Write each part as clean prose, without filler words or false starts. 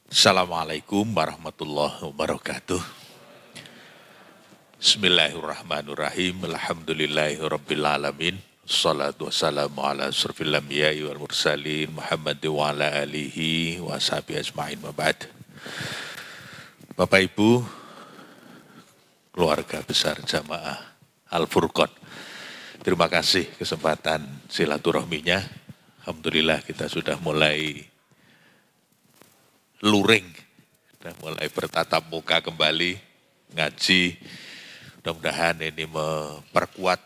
Assalamualaikum warahmatullahi wabarakatuh. Bismillahirrahmanirrahim. Alhamdulillahirrabbilalamin. Assalatu wassalamu ala asrafil anbiya'i wal mursalin Muhammad wa ala alihi wa sahbihi ajma'in wa ba'd. Bapak Ibu, keluarga besar jamaah Al-Furqan, terima kasih kesempatan silaturahminya. Alhamdulillah kita sudah mulai luring, sudah mulai bertatap muka kembali, ngaji. Mudah-mudahan ini memperkuat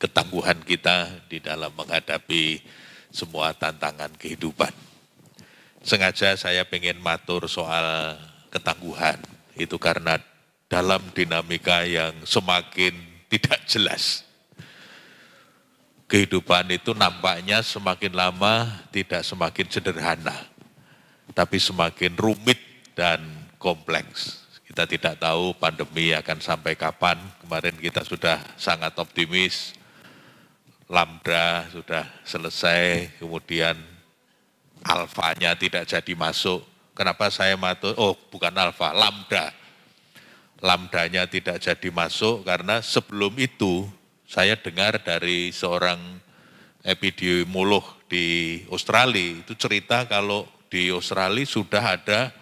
ketangguhan kita di dalam menghadapi semua tantangan kehidupan. Sengaja saya pengen matur soal ketangguhan, itu karena dalam dinamika yang semakin tidak jelas. Kehidupan itu nampaknya semakin lama tidak semakin sederhana, tapi semakin rumit dan kompleks. Kita tidak tahu pandemi akan sampai kapan. Kemarin kita sudah sangat optimis, Lambda sudah selesai, kemudian alfanya tidak jadi masuk. Kenapa saya matur? Oh, bukan alfa, Lambda. Lambdanya tidak jadi masuk karena sebelum itu saya dengar dari seorang epidemiolog di Australia, itu cerita kalau di Australia sudah ada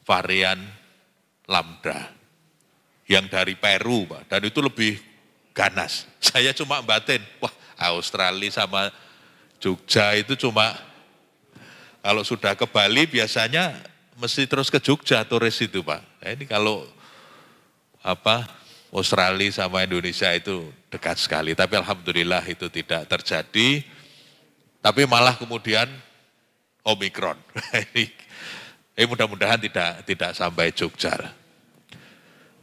varian Lambda yang dari Peru, Pak, dan itu lebih ganas. Saya cuma batin, wah Australia sama Jogja itu cuma, kalau sudah ke Bali biasanya mesti terus ke Jogja turis itu, Pak. Nah, ini kalau Australia sama Indonesia itu dekat sekali, tapi alhamdulillah itu tidak terjadi, tapi malah kemudian Omikron. Mudah-mudahan tidak sampai Jogja.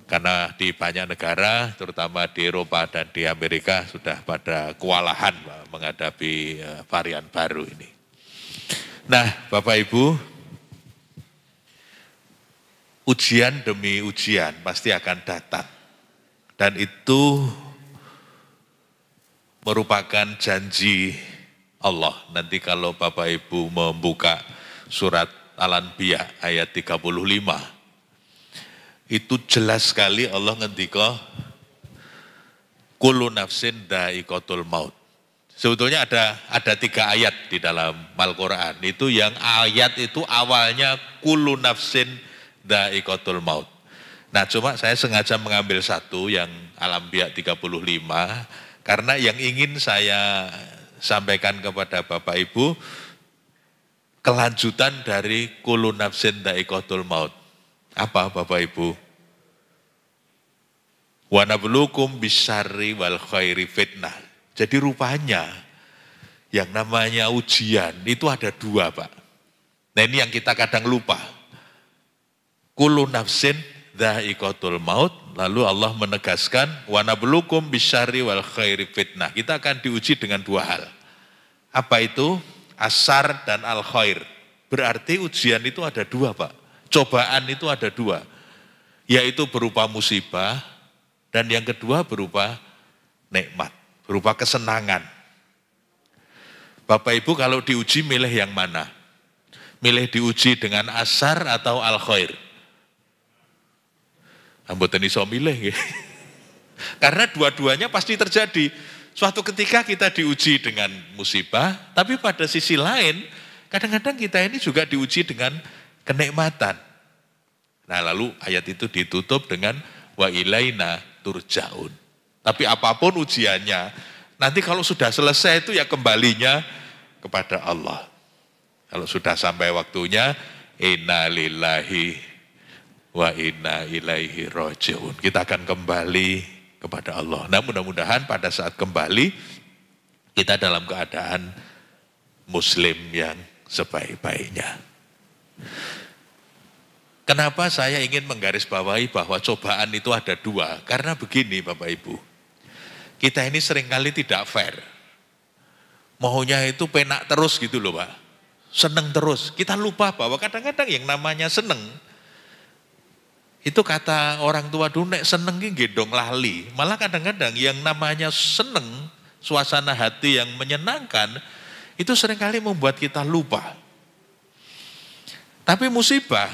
Karena di banyak negara, terutama di Eropa dan di Amerika sudah pada kewalahan menghadapi varian baru ini. Nah, Bapak Ibu, ujian demi ujian pasti akan datang. Dan itu merupakan janji Allah. Nanti kalau Bapak Ibu membuka surat Al-Anbiya ayat 35, itu jelas sekali Allah ngendika, kullu nafsin dha'iqatul maut. Sebetulnya ada 3 ayat di dalam Al-Quran. Itu yang ayat itu awalnya kullu nafsin dha'iqatul maut. Nah cuma saya sengaja mengambil satu yang Al-Anbiya 35, karena yang ingin saya sampaikan kepada Bapak Ibu, kelanjutan dari kullu nafsin dha'iqatul maut. Apa Bapak Ibu? Wa nabluukum bisyarri wal khairi fitnah. Jadi rupanya yang namanya ujian itu ada 2, Pak. Nah ini yang kita kadang lupa. Kullu nafsin dha'iqatul maut, lalu Allah menegaskan wa nabluukum bisyarri wal khairi fitnah. Kita akan diuji dengan 2 hal. Apa itu? Asyar dan al-khair. Berarti ujian itu ada 2, Pak. Cobaan itu ada 2. Yaitu berupa musibah, dan yang kedua berupa nikmat, berupa kesenangan. Bapak Ibu kalau diuji milih yang mana? Milih diuji dengan asyar atau al-khair? Mboten iso milih. Karena dua-duanya pasti terjadi. Suatu ketika kita diuji dengan musibah, tapi pada sisi lain, kadang-kadang kita ini juga diuji dengan kenikmatan. Nah lalu ayat itu ditutup dengan wa ilaina turja'un. Tapi apapun ujiannya, nanti kalau sudah selesai itu ya kembalinya kepada Allah. Kalau sudah sampai waktunya, inna lillahi wa inna ilaihi raji'un. Kita akan kembali kepada Allah. Nah mudah-mudahan pada saat kembali, kita dalam keadaan muslim yang sebaik-baiknya. Kenapa saya ingin menggarisbawahi bahwa cobaan itu ada 2? Karena begini Bapak Ibu, kita ini seringkali tidak fair. Maunya itu penak terus gitu loh Pak, seneng terus. Kita lupa bahwa kadang-kadang yang namanya seneng, itu kata orang tua dulu, nek seneng ini gendong lali. Malah kadang-kadang yang namanya seneng, suasana hati yang menyenangkan, itu seringkali membuat kita lupa. Tapi musibah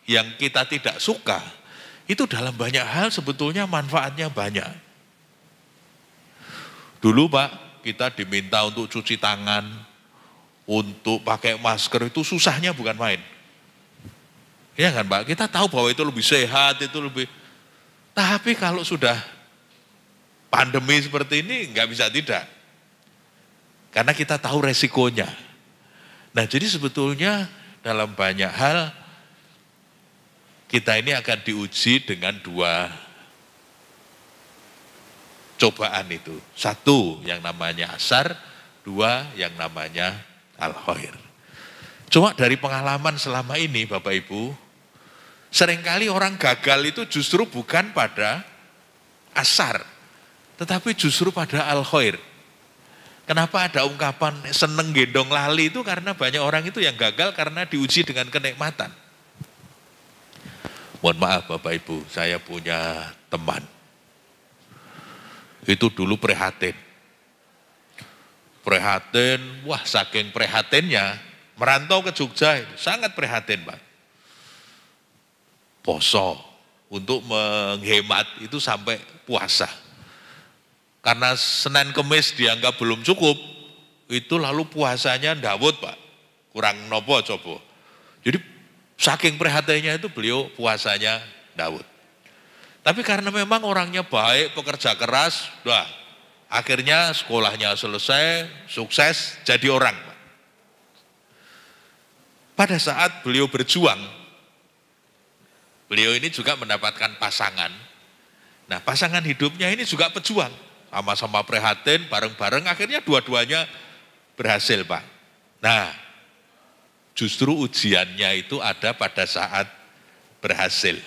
yang kita tidak suka, itu dalam banyak hal sebetulnya manfaatnya banyak. Dulu Pak, kita diminta untuk cuci tangan, untuk pakai masker, itu susahnya bukan main. Ya kan Pak, kita tahu bahwa itu lebih sehat, itu lebih. Tapi kalau sudah pandemi seperti ini, nggak bisa tidak. Karena kita tahu resikonya. Nah jadi sebetulnya dalam banyak hal, kita ini akan diuji dengan dua cobaan itu. Satu yang namanya asar, dua yang namanya al-khair. Cuma dari pengalaman selama ini Bapak Ibu, seringkali orang gagal itu justru bukan pada asar, tetapi justru pada al-khair. Kenapa ada ungkapan seneng gendong lali itu karena banyak orang itu yang gagal karena diuji dengan kenikmatan. Mohon maaf Bapak Ibu, saya punya teman. Itu dulu prihatin. Prihatin, wah saking prihatinnya, merantau ke Jogja, sangat prihatin Pak. Poso, untuk menghemat itu sampai puasa. Karena Senin Kemis dianggap belum cukup, itu lalu puasanya ndawut Pak. Kurang nopo coba. Jadi saking prihatinnya itu beliau puasanya ndawut. Tapi karena memang orangnya baik, pekerja keras, akhirnya sekolahnya selesai, sukses, jadi orang Pak. Pada saat beliau berjuang, beliau ini juga mendapatkan pasangan. Nah pasangan hidupnya ini juga pejuang. Sama-sama prihatin, bareng-bareng, akhirnya dua-duanya berhasil Pak. Nah, justru ujiannya itu ada pada saat berhasil.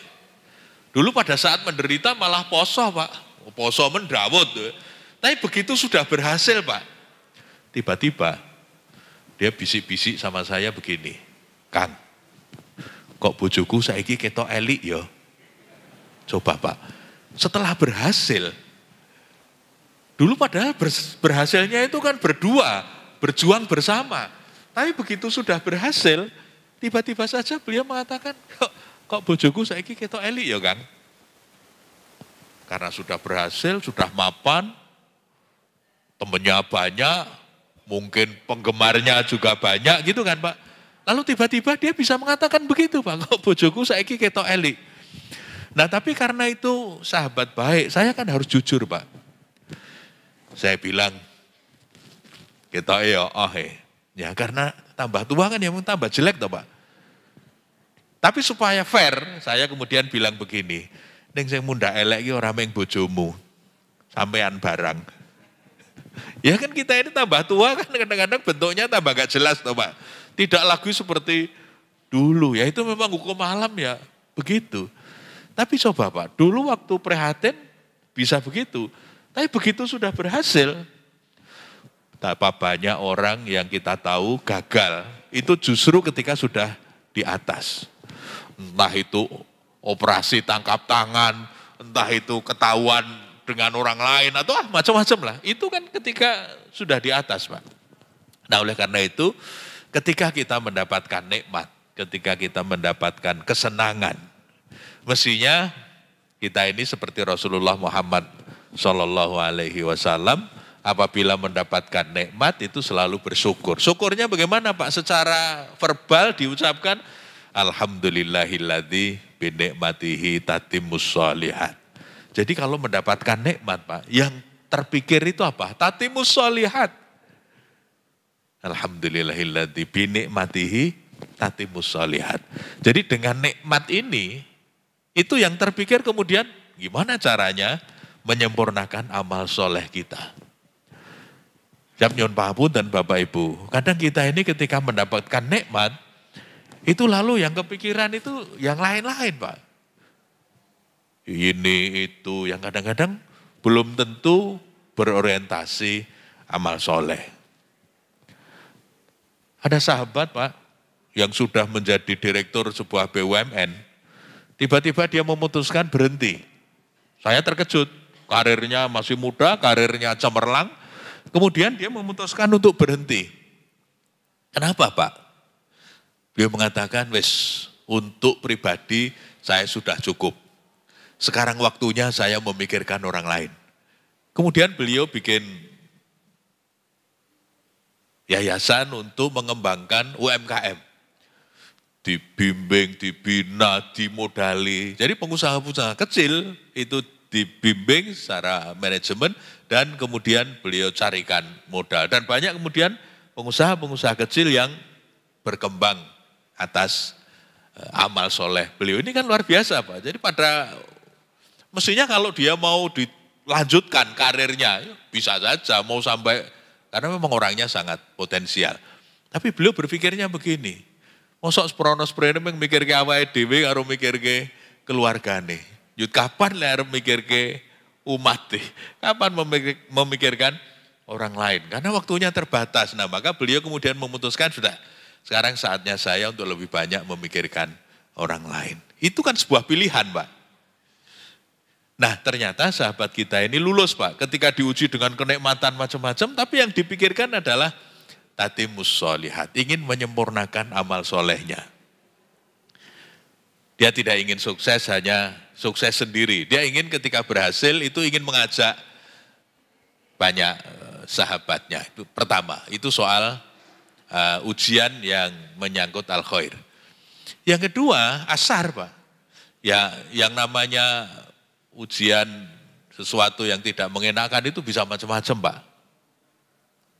Dulu pada saat menderita malah poso Pak, poso mendawut. Tapi begitu sudah berhasil Pak, tiba-tiba dia bisik-bisik sama saya begini, Kang, kok bojoku saiki ketok elik ya? Coba Pak, setelah berhasil, dulu padahal berhasilnya itu kan berdua, berjuang bersama. Tapi begitu sudah berhasil, tiba-tiba saja beliau mengatakan, kok bojoku saiki ketok elik ya Kang? Karena sudah berhasil, sudah mapan, temennya banyak, mungkin penggemarnya juga banyak gitu kan Pak. Lalu tiba-tiba dia bisa mengatakan begitu Pak, kok bojoku saiki ketok elik. Nah tapi karena itu sahabat baik, saya kan harus jujur Pak. Saya bilang, kita ya karena tambah tua kan yang tambah jelek toh Pak. Tapi supaya fair, saya kemudian bilang begini, ning sing munda elek iki ora mung bojomu, sampean barang. Ya kan kita ini tambah tua kan kadang-kadang bentuknya tambah gak jelas toh Pak. Tidak lagi seperti dulu, ya itu memang hukum alam ya, begitu. Tapi coba Pak, dulu waktu prihatin bisa begitu. Tapi begitu sudah berhasil, betapa banyak orang yang kita tahu gagal, itu justru ketika sudah di atas. Entah itu operasi tangkap tangan, entah itu ketahuan dengan orang lain, atau macam-macam lah. Itu kan ketika sudah di atas Pak. Nah oleh karena itu, ketika kita mendapatkan nikmat, ketika kita mendapatkan kesenangan, mestinya kita ini seperti Rasulullah Muhammad Sallallahu Alaihi Wasallam, apabila mendapatkan nikmat itu selalu bersyukur. Syukurnya bagaimana Pak? Secara verbal diucapkan, Alhamdulillahilladzi binikmatihi tatimmus sholihat. Jadi kalau mendapatkan nikmat Pak, yang terpikir itu apa? Tatimmus sholihat. Alhamdulillahilladzi binikmatihi tatimmus sholihat. Jadi dengan nikmat ini, itu yang terpikir kemudian gimana caranya menyempurnakan amal soleh kita. Siap nyon pahapunten Bapak Ibu. Kadang kita ini ketika mendapatkan nikmat, itu lalu yang kepikiran itu yang lain-lain Pak. Ini itu yang kadang-kadang belum tentu berorientasi amal soleh. Ada sahabat Pak, yang sudah menjadi direktur sebuah BUMN, tiba-tiba dia memutuskan berhenti. Saya terkejut. Karirnya masih muda, karirnya cemerlang, kemudian dia memutuskan untuk berhenti. Kenapa Pak? Beliau mengatakan, wes untuk pribadi saya sudah cukup. Sekarang waktunya saya memikirkan orang lain. Kemudian beliau bikin yayasan untuk mengembangkan UMKM. Dibimbing, dibina, dimodali. Jadi pengusaha-pengusaha kecil itu dibimbing secara manajemen dan kemudian beliau carikan modal. Dan banyak kemudian pengusaha-pengusaha kecil yang berkembang atas amal soleh beliau. Ini kan luar biasa Pak. Jadi mestinya kalau dia mau dilanjutkan karirnya, bisa saja mau sampai, karena memang orangnya sangat potensial. Tapi beliau berpikirnya begini, mosok seprono-seprono mikir ke awake dhewe karo mikir ke keluargane. Yut kapan lah arep mikir ke umat deh. Kapan memikirkan orang lain. Karena waktunya terbatas. Nah maka beliau kemudian memutuskan sudah sekarang saatnya saya untuk lebih banyak memikirkan orang lain. Itu kan sebuah pilihan Pak. Nah ternyata sahabat kita ini lulus Pak. Ketika diuji dengan kenikmatan macam-macam. Tapi yang dipikirkan adalah tatimus sholihat, ingin menyempurnakan amal solehnya. Dia tidak ingin sukses hanya sukses sendiri. Dia ingin ketika berhasil itu ingin mengajak banyak sahabatnya. Itu pertama, itu soal ujian yang menyangkut al-khair. Yang kedua, asar Pak. Ya, yang namanya ujian sesuatu yang tidak mengenakan itu bisa macam-macam Pak.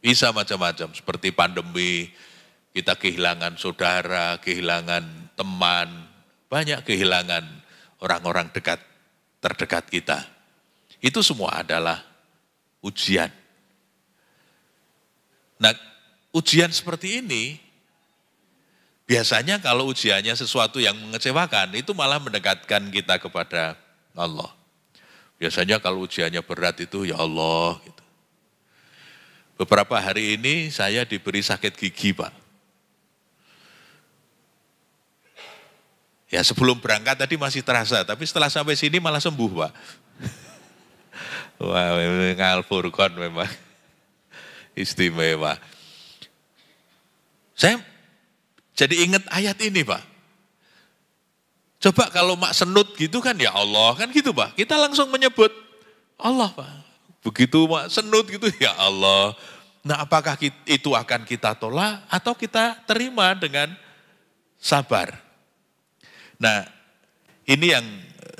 Bisa macam-macam, seperti pandemi, kita kehilangan saudara, kehilangan teman, banyak kehilangan orang-orang terdekat kita. Itu semua adalah ujian. Nah, ujian seperti ini, biasanya kalau ujiannya sesuatu yang mengecewakan, itu malah mendekatkan kita kepada Allah. Biasanya kalau ujiannya berat itu, ya Allah, gitu. Beberapa hari ini saya diberi sakit gigi Pak. Ya sebelum berangkat tadi masih terasa, tapi setelah sampai sini malah sembuh Pak. Wah, Al-Furqan memang istimewa. Saya jadi ingat ayat ini Pak. Coba kalau mak senut gitu kan ya Allah, kan gitu Pak. Kita langsung menyebut Allah Pak. Begitu mak senut gitu ya Allah. Nah apakah itu akan kita tolak atau kita terima dengan sabar. Nah ini yang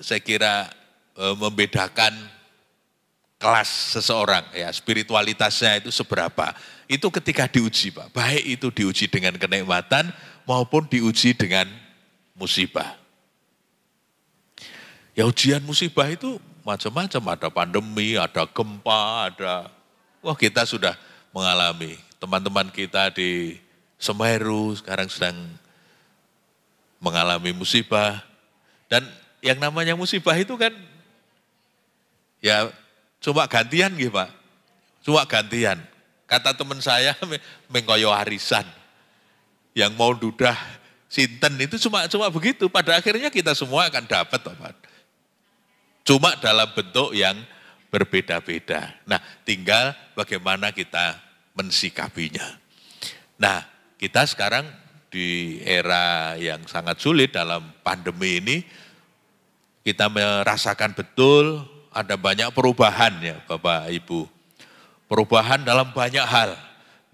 saya kira membedakan kelas seseorang ya, spiritualitasnya itu seberapa. Itu ketika diuji Pak, baik itu diuji dengan kenikmatan maupun diuji dengan musibah. Ya ujian musibah itu macam-macam, ada pandemi, ada gempa, wah kita sudah mengalami. Teman-teman kita di Semeru sekarang sedang mengalami musibah. Dan yang namanya musibah itu kan, ya coba gantian gitu Pak. Coba gantian. Kata teman saya, mengkoyo arisan. Yang mau dudah sinten itu cuma begitu. Pada akhirnya kita semua akan dapat Pak. Cuma dalam bentuk yang berbeda-beda. Nah, tinggal bagaimana kita mensikapinya. Nah, kita sekarang di era yang sangat sulit dalam pandemi ini, kita merasakan betul ada banyak perubahan ya Bapak Ibu. Perubahan dalam banyak hal.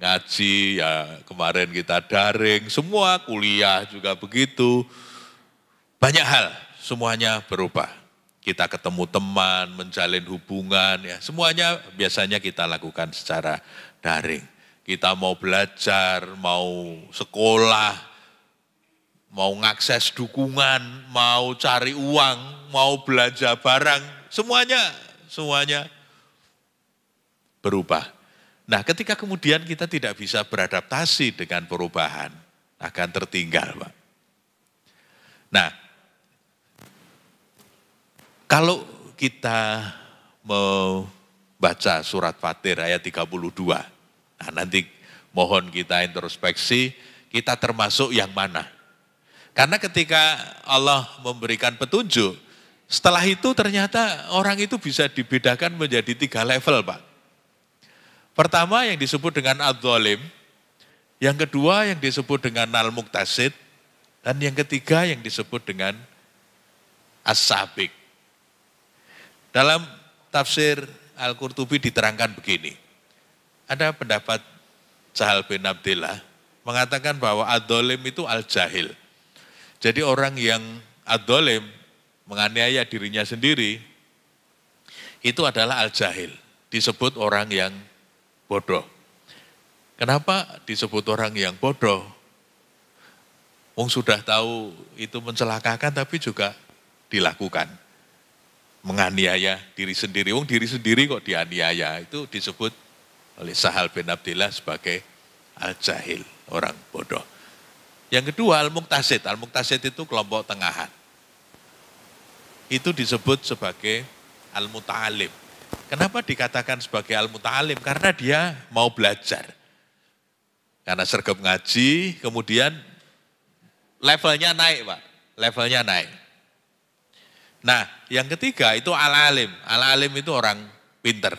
Ngaji ya kemarin kita daring, semua kuliah juga begitu. Banyak hal, semuanya berubah. Kita ketemu teman, menjalin hubungan, ya semuanya biasanya kita lakukan secara daring. Kita mau belajar, mau sekolah, mau ngakses dukungan, mau cari uang, mau belanja barang, semuanya berubah. Nah ketika kemudian kita tidak bisa beradaptasi dengan perubahan, akan tertinggal Pak. Nah, kalau kita membaca surat Fatir ayat 32, nah nanti mohon kita introspeksi, kita termasuk yang mana. Karena ketika Allah memberikan petunjuk, setelah itu ternyata orang itu bisa dibedakan menjadi 3 level Pak. Pertama yang disebut dengan al-zalim, yang kedua yang disebut dengan al-muqtasid, Dan yang ketiga yang disebut dengan as-sabiq. Dalam tafsir Al-Qurtubi diterangkan begini. Ada pendapat Sahal bin Abdillah mengatakan bahwa ad-dolim itu al-jahil. Jadi orang yang ad-dolim menganiaya dirinya sendiri itu adalah al-jahil. Disebut orang yang bodoh. Kenapa disebut orang yang bodoh? Wong sudah tahu itu mencelakakan tapi juga dilakukan. Menganiaya diri sendiri. Wong diri sendiri kok dianiaya. Itu disebut oleh Sahal bin Abdillah sebagai al-jahil, orang bodoh. Yang kedua al-muqtasid. Al-muqtasid itu kelompok tengahan. Itu disebut sebagai al-muta'alim. Kenapa dikatakan sebagai al-muta'alim? Karena dia mau belajar. Karena sergap ngaji, kemudian levelnya naik, Pak. Levelnya naik. Nah, yang ketiga itu al-alim. Al-alim itu orang pinter.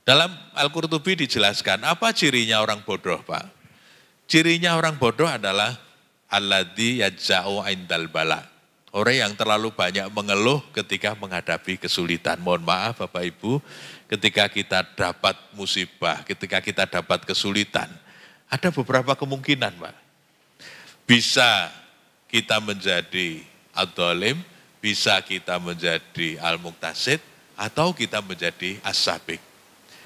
Dalam Al-Qurtubi dijelaskan, apa cirinya orang bodoh, Pak? Cirinya orang bodoh adalah alladzi yajza'u indal bala. Orang yang terlalu banyak mengeluh ketika menghadapi kesulitan. Mohon maaf Bapak Ibu, ketika kita dapat musibah, ketika kita dapat kesulitan, ada beberapa kemungkinan, Pak. Bisa kita menjadi ad-dolim, bisa kita menjadi al-muqtasid, atau kita menjadi as-sabiq.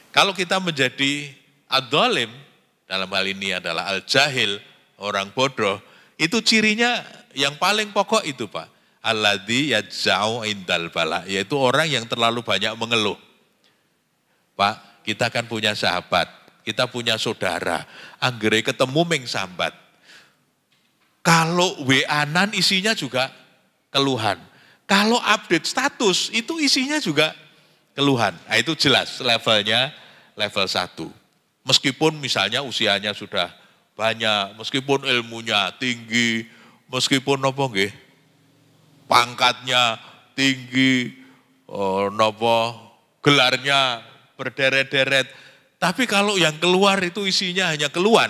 Kalau kita menjadi ad-dolim, dalam hal ini adalah al-jahil, orang bodoh, itu cirinya yang paling pokok itu Pak. Alladzi yajza'u indal bala, yaitu orang yang terlalu banyak mengeluh. Pak, kita kan punya sahabat, kita punya saudara, anggere ketemu ming sambat. Kalau WA-an isinya juga keluhan. Kalau update status itu isinya juga keluhan. Nah, itu jelas levelnya level 1. Meskipun misalnya usianya sudah banyak, meskipun ilmunya tinggi, meskipun apa nggih? Pangkatnya tinggi, gelarnya berderet-deret. Tapi kalau yang keluar itu isinya hanya keluhan,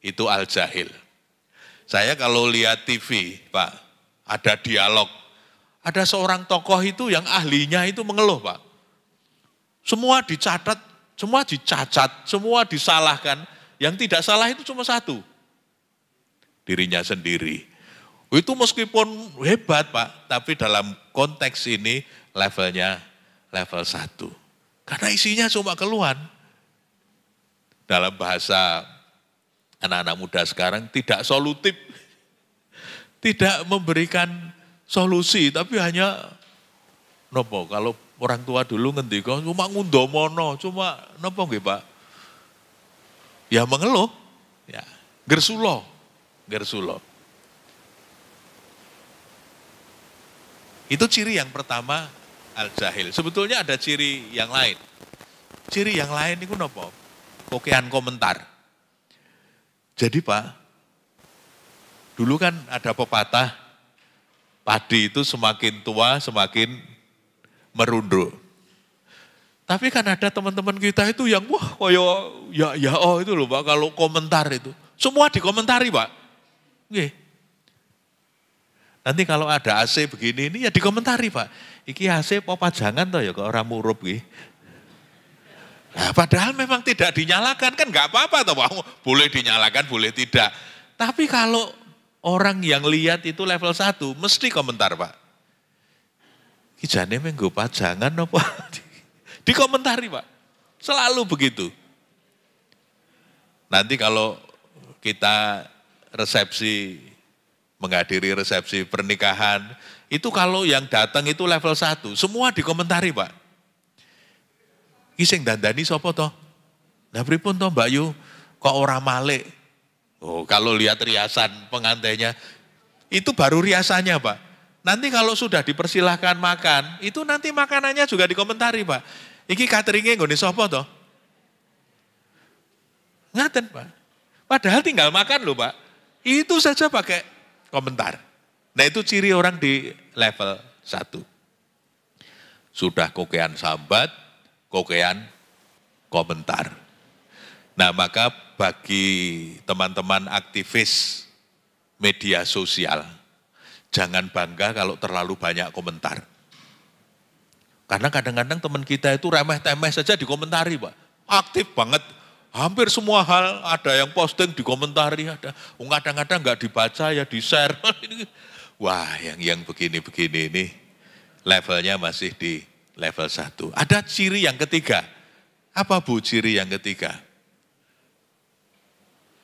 itu al-jahil. Saya kalau lihat TV, Pak, ada dialog. Ada seorang tokoh itu yang ahlinya itu mengeluh, Pak. Semua dicatat, semua dicacat, semua disalahkan. Yang tidak salah itu cuma satu. Dirinya sendiri. Itu meskipun hebat, Pak, tapi dalam konteks ini levelnya level 1. Karena isinya cuma keluhan. Dalam bahasa anak-anak muda sekarang tidak solutif, tidak memberikan solusi, tapi hanya nopo. Kalau orang tua dulu ngendika cuma ngundomono, cuma nopo nggih Pak? Ya mengeluh, ya gersulo. Itu ciri yang pertama al-jahil. Sebetulnya ada ciri yang lain. Ciri yang lain itu nopo? Kokean komentar. Jadi Pak, dulu kan ada pepatah, padi itu semakin tua semakin merunduk. Tapi kan ada teman-teman kita itu yang wah koyo ya oh itu loh Pak, kalau komentar itu. Semua dikomentari Pak. Nggih. Nanti kalau ada AC begini ini ya dikomentari Pak. Iki AC apa pajangan toh ya kok orang murup nggih. Nah, padahal memang tidak dinyalakan, kan nggak apa-apa toh Pak, boleh dinyalakan, boleh tidak. Tapi kalau orang yang lihat itu level 1, mesti komentar Pak. Kijane menggo pajangan apa? Dikomentari Pak, selalu begitu. Nanti kalau kita menghadiri resepsi pernikahan, itu kalau yang datang itu level 1, semua dikomentari Pak. Sing dandani sapa toh? Lah pripun toh Mbak Yu? Kok ora malik? Oh, kalau lihat riasan pengantinnya, itu baru riasannya Pak. Nanti kalau sudah dipersilahkan makan, itu nanti makanannya juga dikomentari Pak. Iki cateringnya nggone sapa toh? Ngaten Pak. Padahal tinggal makan loh Pak. Itu saja pakai komentar. Nah itu ciri orang di level 1. Sudah kokean sambat, kokean komentar. Nah, maka bagi teman-teman aktivis media sosial, jangan bangga kalau terlalu banyak komentar. Karena kadang-kadang teman kita itu remeh-temeh saja dikomentari, Pak. Aktif banget, hampir semua hal ada yang posting dikomentari, ada. Kadang-kadang nggak dibaca ya di-share. Wah, yang begini-begini ini levelnya masih di level 1. Ada ciri yang ketiga. Apa Bu ciri yang ketiga?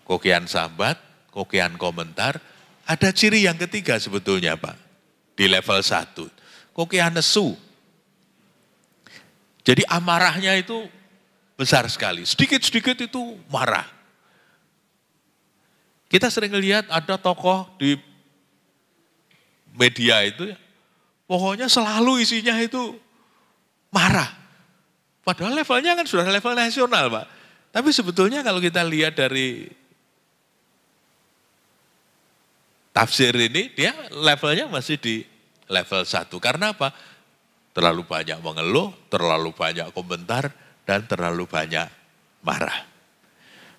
Kokian sambat, kokian komentar, ada ciri yang ketiga sebetulnya Pak, di level 1. Kokian nesu. Jadi amarahnya itu besar sekali, sedikit-sedikit itu marah. Kita sering lihat ada tokoh di media itu, pokoknya selalu isinya itu marah. Padahal levelnya kan sudah level nasional Pak. Tapi sebetulnya kalau kita lihat dari tafsir ini, dia levelnya masih di level 1. Karena apa? Terlalu banyak mengeluh, terlalu banyak komentar, dan terlalu banyak marah.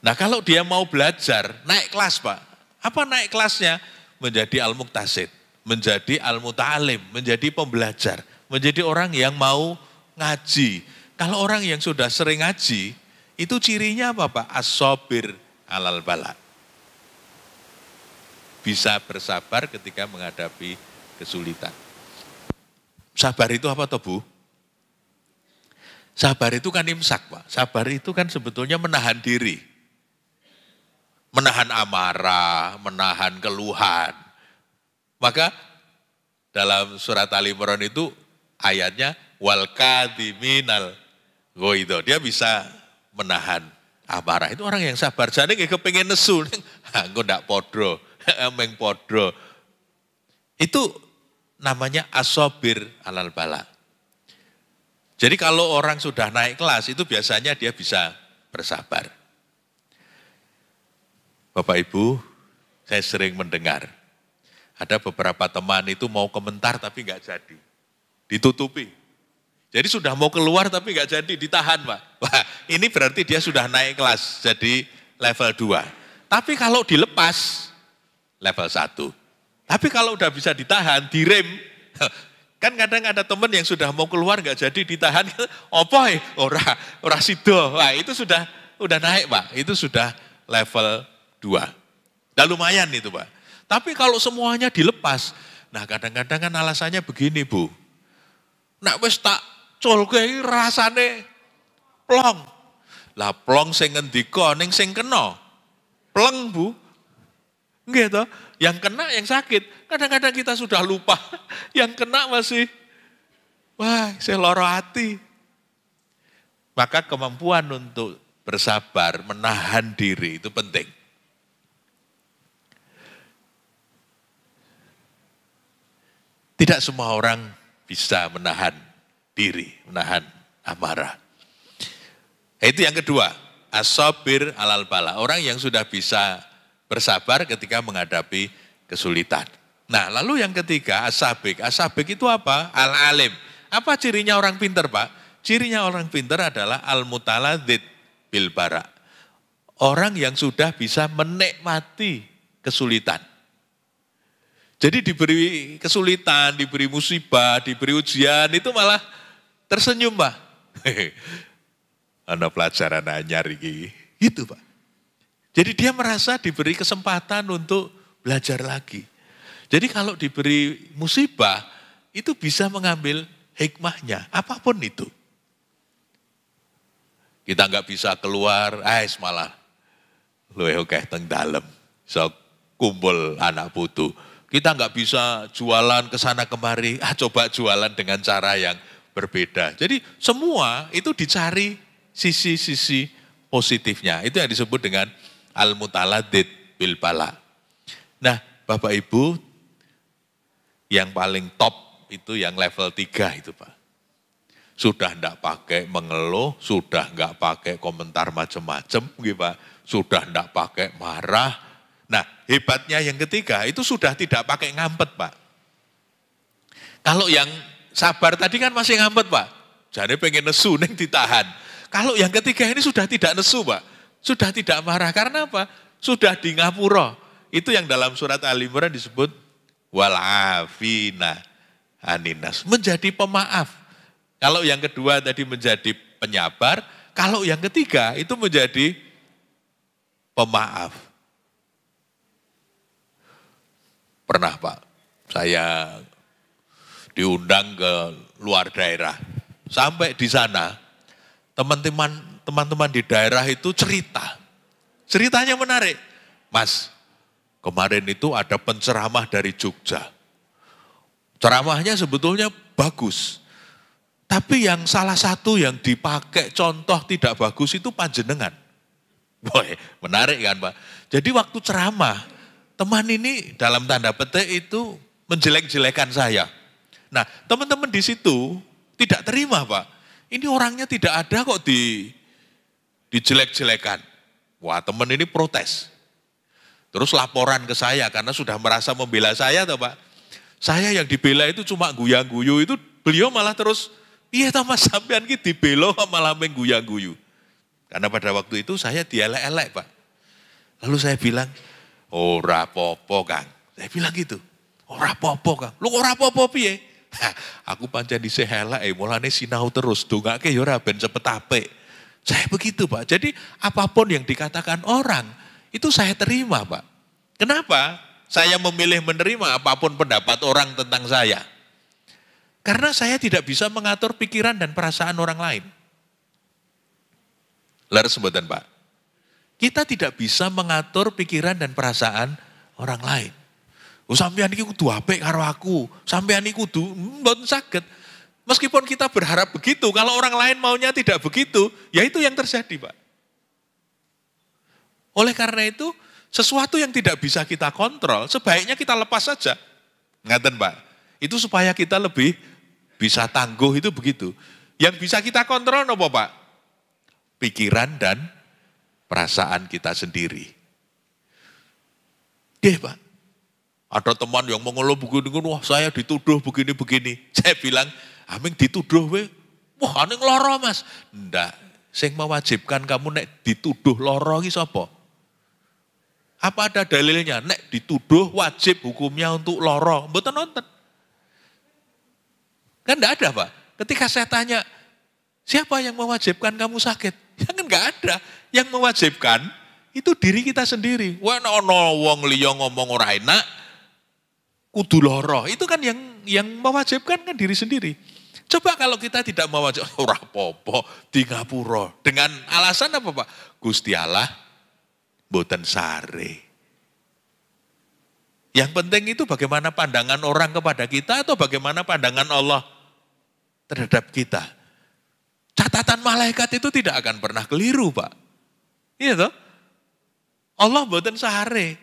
Nah kalau dia mau belajar, naik kelas Pak. Apa naik kelasnya? Menjadi al-muqtasid, menjadi al-muta'alim, menjadi pembelajar, menjadi orang yang mau ngaji. Kalau orang yang sudah sering ngaji, itu cirinya apa Pak? As-sabir alal bala. Bisa bersabar ketika menghadapi kesulitan. Sabar itu apa toh Bu? Sabar itu kan imsak Pak. Sabar itu kan sebetulnya menahan diri. Menahan amarah, menahan keluhan. Maka dalam surat Ali Imran itu ayatnya wal kadhiminal ghaidha. Dia bisa menahan amarah. Itu orang yang sabar. Jadi nggak kepengen nesu. Engko ndak podro, emeng podro. Itu namanya as-sabir alal bala. Jadi kalau orang sudah naik kelas itu biasanya dia bisa bersabar. Bapak Ibu, saya sering mendengar ada beberapa teman itu mau komentar tapi nggak jadi, ditutupi. Jadi sudah mau keluar tapi nggak jadi, ditahan Pak. Wah, ini berarti dia sudah naik kelas jadi level 2. Tapi kalau dilepas level 1. Tapi kalau udah bisa ditahan, direm, kan kadang ada teman yang sudah mau keluar nggak jadi ditahan, opoy, ora sido. Wah itu sudah naik Pak, itu sudah level 2. Nah lumayan itu Pak. Tapi kalau semuanya dilepas, nah kadang-kadang kan alasannya begini Bu. Nak wis tak colke rasane plong. Lah plong sing ngendika ning sing kena. Pleng Bu. Nggih toh? Yang kena yang sakit. Kadang-kadang kita sudah lupa. Yang kena masih, wah saya loro hati. Maka kemampuan untuk bersabar, menahan diri itu penting. Tidak semua orang bisa menahan diri, menahan amarah. Itu yang kedua, as-sabir alal bala. Orang yang sudah bisa bersabar ketika menghadapi kesulitan. Nah lalu yang ketiga as-sabik. As-sabik itu apa? Al-alim. Apa cirinya orang pintar Pak? Cirinya orang pintar adalah al-mutaladzid bil bara. Orang yang sudah bisa menikmati kesulitan. Jadi diberi kesulitan, diberi musibah, diberi ujian itu malah tersenyum Pak. Ada pelajaran anyar ini. Gitu Pak. Jadi dia merasa diberi kesempatan untuk belajar lagi. Jadi kalau diberi musibah, itu bisa mengambil hikmahnya, apapun itu. Kita nggak bisa keluar, malah luwih akeh teng dalem, so kumpul anak putu. Kita nggak bisa jualan ke sana kemari, coba jualan dengan cara yang berbeda. Jadi semua itu dicari sisi-sisi positifnya. Itu yang disebut dengan al-mutaladzid bil bala. Nah, Bapak Ibu, yang paling top itu yang level 3 itu Pak. Sudah enggak pakai mengeluh, sudah enggak pakai komentar macam-macam, gitu Pak. Sudah enggak pakai marah. Nah, hebatnya yang ketiga itu sudah tidak pakai ngampet Pak. Kalau yang sabar tadi kan masih ngampet Pak. Jadi pengen nesu, neng ditahan. Kalau yang ketiga ini sudah tidak nesu Pak. Sudah tidak marah, karena apa? Sudah di ngapura. Itu yang dalam surat Al-Imran disebut wal'afina aninas. Menjadi pemaaf. Kalau yang kedua tadi menjadi penyabar, kalau yang ketiga itu menjadi pemaaf. Pernah Pak, saya diundang ke luar daerah. Sampai di sana, teman-teman di daerah itu cerita. Ceritanya menarik. Mas, kemarin itu ada penceramah dari Jogja. Ceramahnya sebetulnya bagus. Tapi yang salah satu yang dipakai contoh tidak bagus itu panjenengan. Boy, menarik kan Pak. Jadi waktu ceramah, teman ini dalam tanda petik itu menjelek-jelekan saya. Nah, teman-teman di situ tidak terima Pak. Ini orangnya tidak ada kok dijelek-jelekan. Wah, teman ini protes. Terus laporan ke saya karena sudah merasa membela saya toh Pak. Saya yang dibela itu cuma guyang-guyu, itu beliau malah terus, iya toh Mas, sampean ki dibela malah mengguyang-guyu. Karena pada waktu itu saya dielek-elek Pak. Lalu saya bilang, ora popo Kang. Saya bilang gitu, ora popo Kang. Lu ora popo piye? Aku pancen dhisik elek mulane sinau terus, dongake ya ora ben cepet apik. Saya begitu Pak. Jadi apapun yang dikatakan orang, itu saya terima Pak. Kenapa? Saya memilih menerima apapun pendapat orang tentang saya. Karena saya tidak bisa mengatur pikiran dan perasaan orang lain. Leres mboten Pak? Kita tidak bisa mengatur pikiran dan perasaan orang lain. Sampean iki kudu apik karo aku, sampean iki kudu mboten saged. Meskipun kita berharap begitu, kalau orang lain maunya tidak begitu, ya itu yang terjadi Pak. Oleh karena itu, sesuatu yang tidak bisa kita kontrol, sebaiknya kita lepas saja. Ngaten Pak, itu supaya kita lebih bisa tangguh itu begitu. Yang bisa kita kontrol apa Pak? Pikiran dan perasaan kita sendiri. Pak, ada teman yang mengeluh begini, wah saya dituduh begini-begini. Saya bilang, aming dituduh we, wah aning loro Mas. Ndak, sing mewajibkan kamu nek dituduh loro iki sapa? Apa ada dalilnya? Nek dituduh wajib hukumnya untuk loro. Mboten nonton. Kan enggak ada Pak. Ketika saya tanya, siapa yang mewajibkan kamu sakit? Ya kan enggak ada. Yang mewajibkan itu diri kita sendiri. Wah ono wong liya ngomong ora enak, kudu loro. Itu kan yang mewajibkan kan diri sendiri. Coba kalau kita tidak mewajibkan, ora apa-apa di ngapura. Dengan alasan apa Pak? Gusti Allah boten sare. Yang penting itu bagaimana pandangan orang kepada kita atau bagaimana pandangan Allah terhadap kita. Catatan malaikat itu tidak akan pernah keliru Pak. Iya toh? Allah boten sare.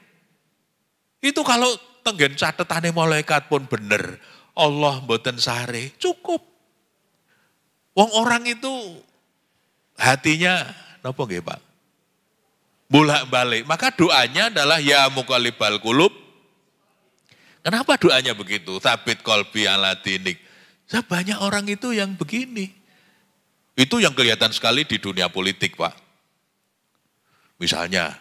Itu kalau tenggen catatane malaikat pun bener. Allah boten sare, cukup. Wong orang itu hatinya napa nggih Pak? Bolak-balik. Maka doanya adalah ya muqallibal qulub. Kenapa doanya begitu? Tsabit qalbi ala dinik. Banyak orang itu yang begini. Itu yang kelihatan sekali di dunia politik Pak. Misalnya,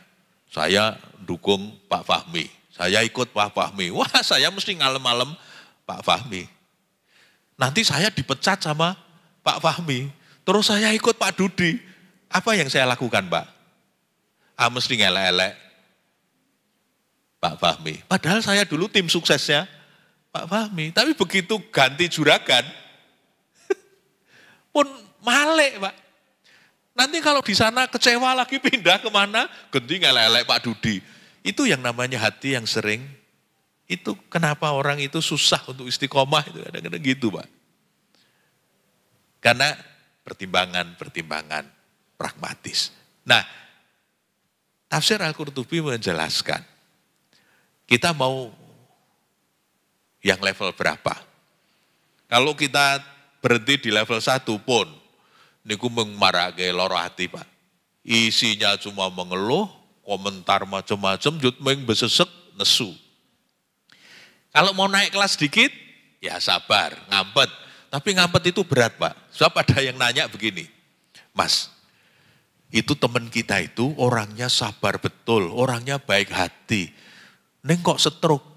saya dukung Pak Fahmi. Saya ikut Pak Fahmi. Wah saya mesti ngalem-alem Pak Fahmi. Nanti saya dipecat sama Pak Fahmi. Terus saya ikut Pak Dudi. Apa yang saya lakukan Pak? Mesti ngelek-elek Pak Fahmi. Padahal saya dulu tim suksesnya Pak Fahmi. Tapi begitu ganti juragan, pun malek Pak. Nanti kalau di sana kecewa lagi pindah kemana, ganti ngelek-elek Pak Dudi. Itu yang namanya hati yang sering, itu kenapa orang itu susah untuk istiqomah, itu kadang-kadang gitu Pak. Karena pertimbangan pragmatis. Nah, Tafsir Al-Qurtubi menjelaskan, kita mau yang level berapa? Kalau kita berhenti di level 1 pun, niku mengmarake loro hati Pak. Isinya cuma mengeluh, komentar macam-macam, jut meng besesek, nesu. Kalau mau naik kelas dikit, ya sabar, ngampet. Tapi ngampet itu berat Pak. Sebab ada yang nanya begini, Mas, Itu teman kita itu orangnya sabar betul, orangnya baik hati. Neng kok stroke?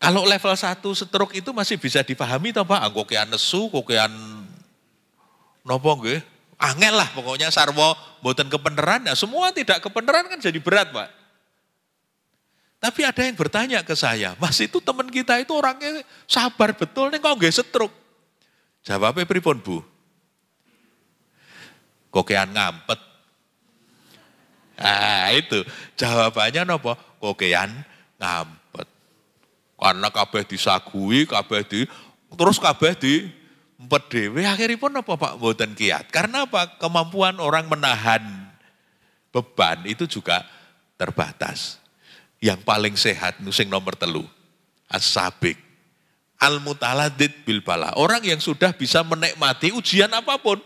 Kalau level 1 stroke itu masih bisa dipahami toh Pak? Kokean nesu, kokean nopo nggih? Angel lah pokoknya sarwa mboten kebenaran. Nah, semua tidak kebenaran kan jadi berat Pak. Tapi ada yang bertanya ke saya, Mas itu teman kita itu orangnya sabar betul, neng kok nggih stroke? Jawabnya pripun Bu? Kokean ngampet. Nah itu jawabannya nopo? Kokean ngampet. Karena kabeh disagui, terus kabeh di empet dhewe akhiripun apa Pak mboten kiat. Karena apa? Kemampuan orang menahan beban itu juga terbatas. Yang paling sehat sing nomor 3. As-sabiq. Al-mutaladid bil bala. Orang yang sudah bisa menikmati ujian apapun.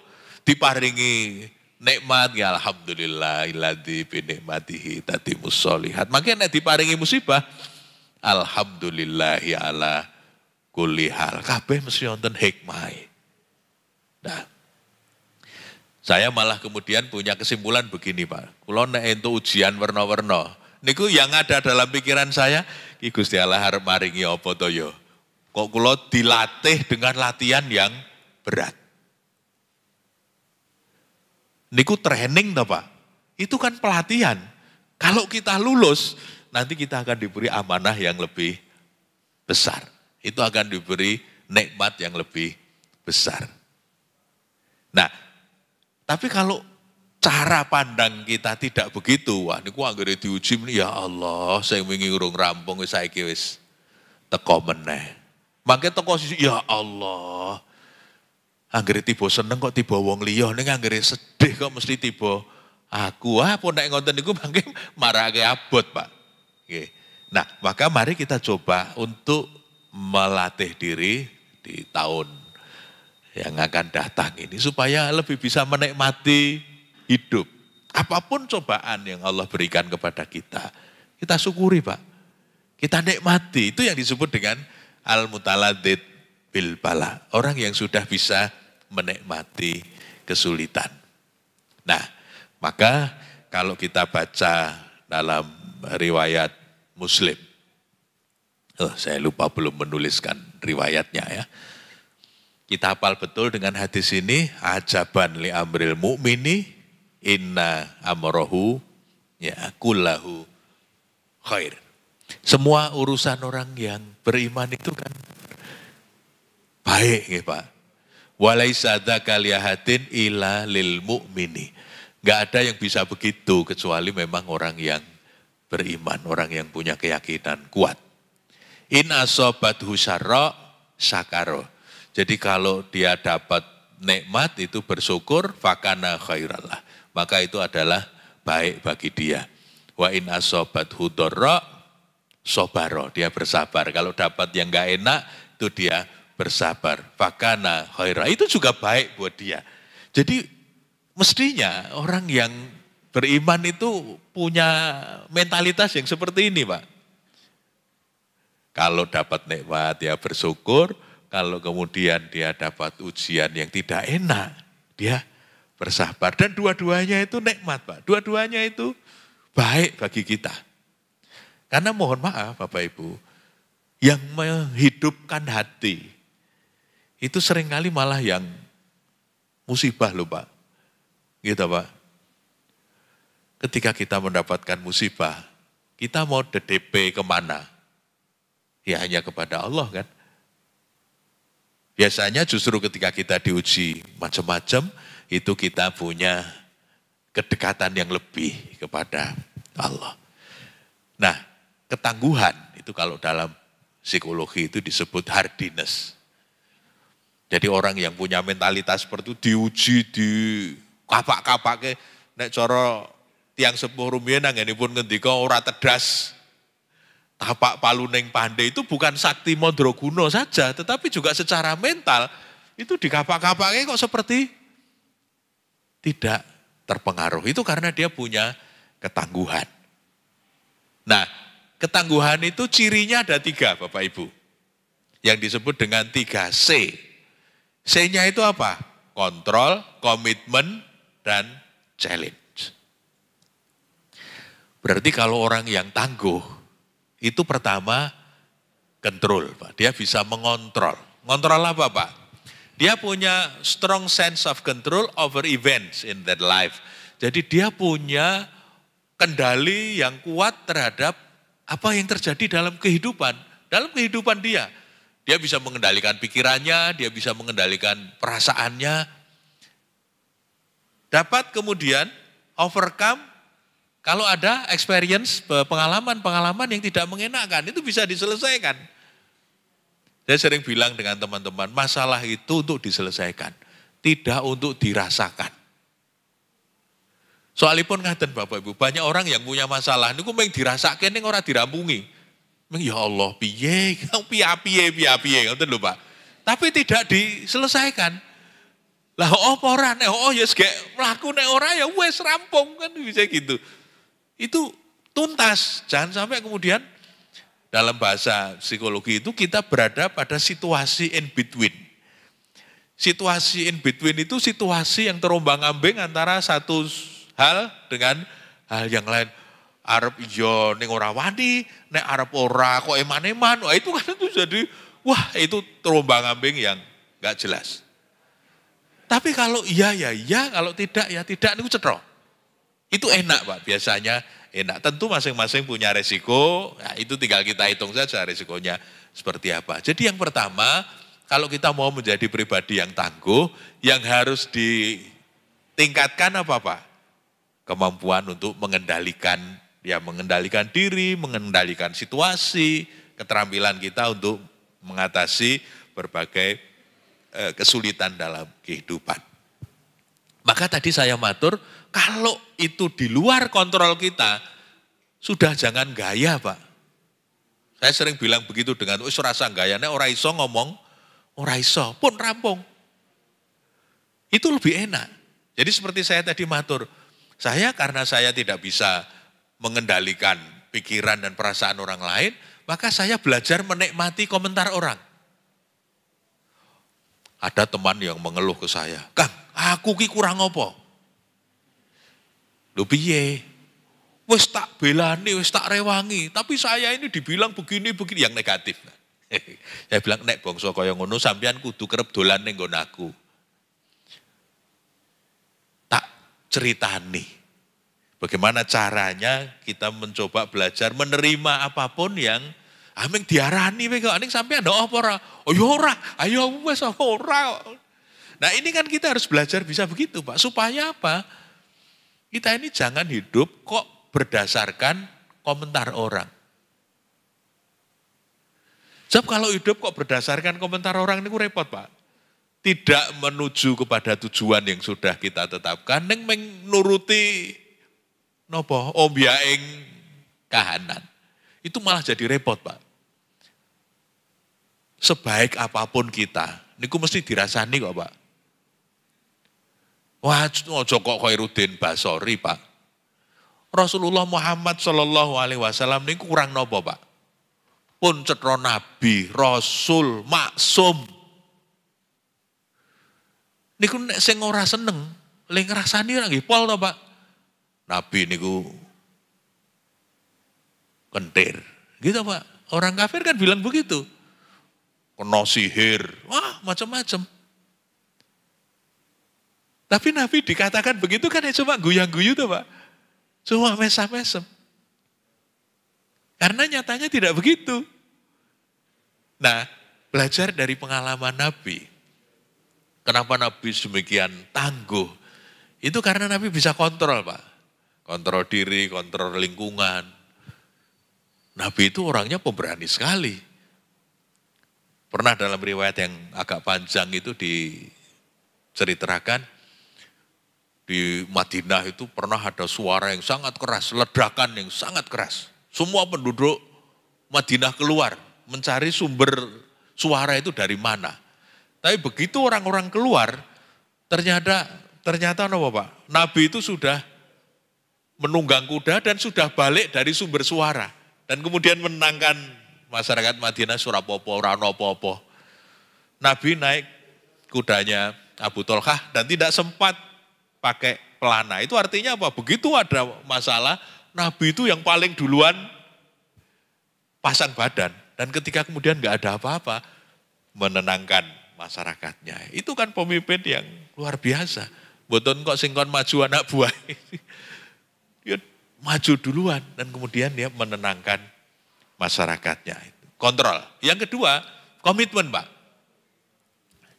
Diparingi nikmat ya alhamdulillah illadzi bi nikmatihi tatimmus sholihat. Makanya diparingi musibah alhamdulillahi ala kulli hal. Kabeh mesti wonten hikmah. Nah, saya malah kemudian punya kesimpulan begini Pak. Kula nek entuk ujian werna-werna, niku yang ada dalam pikiran saya, ki Gusti Allah arep maringi apa to ya? Kok kula dilatih dengan latihan yang berat. Niku training toh Pak. Itu kan pelatihan. Kalau kita lulus, nanti kita akan diberi amanah yang lebih besar. Itu akan diberi nikmat yang lebih besar. Nah, tapi kalau cara pandang kita tidak begitu, wah niku anggere diuji ya Allah, saya wingi urung rampung wis saiki wis teko meneh. Mangke teko sisi ya Allah. Anggere tiba seneng kok tiba wong liya, ning anggere sedih kok mesti tiba aku. Apa nek ngoten niku mangke marake abot, Pak. Nggih. Nah, maka mari kita coba untuk melatih diri di tahun yang akan datang ini supaya lebih bisa menikmati hidup. Apapun cobaan yang Allah berikan kepada kita, kita syukuri Pak. Kita nikmati, itu yang disebut dengan al-mutaladid bil bala. Orang yang sudah bisa menikmati kesulitan. Nah, maka kalau kita baca dalam riwayat Muslim, saya lupa belum menuliskan riwayatnya ya. Kita hafal betul dengan hadis ini, ajaban li amril mu'mini inna amrohu ya kullahu khair. Semua urusan orang yang beriman itu kan baik ya Pak. Walaisa dzaka liahatin illa lil mu'mini. Enggak ada yang bisa begitu kecuali memang orang yang beriman, orang yang punya keyakinan kuat. In asobathu syarra syakaro. Jadi kalau dia dapat nikmat itu bersyukur, fakana khairallah. Maka itu adalah baik bagi dia. Wa in asobathu dharra sobaro. Dia bersabar. Kalau dapat yang enggak enak itu dia bersabar. Fakana khairah. Itu juga baik buat dia. Jadi mestinya orang yang beriman itu punya mentalitas yang seperti ini Pak. Kalau dapat nikmat ya bersyukur. Kalau kemudian dia dapat ujian yang tidak enak, dia bersabar. Dan dua-duanya itu nikmat Pak. Dua-duanya itu baik bagi kita. Karena mohon maaf Bapak Ibu, yang menghidupkan hati, itu seringkali malah yang musibah loh Pak. Gitu Pak. Ketika kita mendapatkan musibah, kita mau DDP kemana? Ya hanya kepada Allah kan. Biasanya justru ketika kita diuji macam-macam, itu kita punya kedekatan yang lebih kepada Allah. Nah, ketangguhan itu kalau dalam psikologi itu disebut hardiness. Jadi orang yang punya mentalitas seperti itu diuji, di kapak-kapake, nek cara tiang sepuh rumiyin anggenipun ngendika ora tedas, tapak paluning pandai, itu bukan sakti mandraguna saja, tetapi juga secara mental itu di kapak-kapake kok seperti tidak terpengaruh. Itu karena dia punya ketangguhan. Nah, ketangguhan itu cirinya ada 3 Bapak Ibu. Yang disebut dengan 3C. C-nya itu apa? Kontrol, komitmen, dan challenge. Berarti kalau orang yang tangguh, itu pertama kontrol, Pak. Dia bisa mengontrol. Ngontrol apa, Pak? Dia punya strong sense of control over events in that life. Jadi dia punya kendali yang kuat terhadap apa yang terjadi dalam kehidupan. Dalam kehidupan dia. Dia bisa mengendalikan pikirannya, dia bisa mengendalikan perasaannya. Dapat kemudian overcome kalau ada experience, pengalaman-pengalaman yang tidak mengenakan, itu bisa diselesaikan. Saya sering bilang dengan teman-teman, masalah itu untuk diselesaikan, tidak untuk dirasakan. Soalipun ngaten Bapak Ibu, banyak orang yang punya masalah, ini kok dirasakan, ini orang dirampungi. Ya Allah, piye, piye, ngoten lho Pak. Tapi tidak diselesaikan. Lah apa ora nek ya gek mlaku nek ora ya wis rampung kan bisa gitu. Itu tuntas, jangan sampai kemudian dalam bahasa psikologi itu kita berada pada situasi in between. Situasi in between itu situasi yang terombang-ambing antara satu hal dengan hal yang lain. Arep iya ning ora wani, nek arep ora kok eman-eman. Wah itu kan itu jadi wah itu terombang-ambing yang enggak jelas. Tapi kalau iya ya iya, kalau tidak ya tidak niku cetha. Itu enak Pak, biasanya enak. Tentu masing-masing punya resiko, ya itu tinggal kita hitung saja resikonya seperti apa. Jadi yang pertama, kalau kita mau menjadi pribadi yang tangguh, yang harus ditingkatkan apa Pak? Kemampuan untuk mengendalikan diri, mengendalikan situasi, keterampilan kita untuk mengatasi berbagai kesulitan dalam kehidupan. Maka tadi saya matur, kalau itu di luar kontrol kita, sudah jangan gaya Pak. Saya sering bilang begitu dengan, wis rasa gayanya ora iso ngomong, ora iso, pun rampung. Itu lebih enak. Jadi seperti saya tadi matur, karena saya tidak bisa mengendalikan pikiran dan perasaan orang lain, maka saya belajar menikmati komentar orang. Ada teman yang mengeluh ke saya, Kang, aku ki kurang apa? Lho piye? Wis tak belani, wis tak rewangi, tapi saya ini dibilang begini yang negatif. Saya bilang, nek bangsa kaya ngono sampean kudu kerep dolan ning nggon aku. Tak ceritani. Bagaimana caranya kita mencoba belajar menerima apapun yang ameng diarani kok aning sampean ndak apa ora? Oh ya ora, ayo wis ora. Nah, ini kan kita harus belajar bisa begitu, Pak. Supaya apa? Kita ini jangan hidup kok berdasarkan komentar orang. Sebab kalau hidup kok berdasarkan komentar orang ini repot, Pak. Tidak menuju kepada tujuan yang sudah kita tetapkan, ning menuruti nopo ombiaing kahanan. Itu malah jadi repot Pak. Sebaik apapun kita, niku mesti dirasani kok Pak. Wah, ojo kok Khairuddin Basori Pak. Rasulullah Muhammad Shallallahu Alaihi Wasallam niku kurang nopo Pak. Pun cetha nabi, rasul, maksum. Niku nek sing ora seneng, le ngrasani ora nggih pol to Pak. Nabi niku kentir. Gitu Pak. Orang kafir kan bilang begitu. Kena sihir. Wah macam-macam. Tapi Nabi dikatakan begitu kan ya cuma guyang-guyu tuh Pak. Cuma mesam-mesem. Karena nyatanya tidak begitu. Nah, belajar dari pengalaman Nabi. Kenapa Nabi demikian tangguh? Itu karena Nabi bisa kontrol Pak. Kontrol diri, kontrol lingkungan. Nabi itu orangnya pemberani sekali. Pernah dalam riwayat yang agak panjang itu diceritakan, di Madinah itu pernah ada suara yang sangat keras, ledakan yang sangat keras. Semua penduduk Madinah keluar, mencari sumber suara itu dari mana. Tapi begitu orang-orang keluar, ternyata apa Pak? Nabi itu sudah menunggang kuda dan sudah balik dari sumber suara. Dan kemudian menenangkan masyarakat Madinah surapopo, ranopopo. Nabi naik kudanya Abu Tolhah dan tidak sempat pakai pelana. Itu artinya apa? Begitu ada masalah, Nabi itu yang paling duluan pasang badan. Dan ketika kemudian nggak ada apa-apa, menenangkan masyarakatnya. Itu kan pemimpin yang luar biasa. Boten kok singkon maju anak buah. Dia maju duluan dan kemudian dia menenangkan masyarakatnya. Kontrol. Yang kedua, komitmen Pak.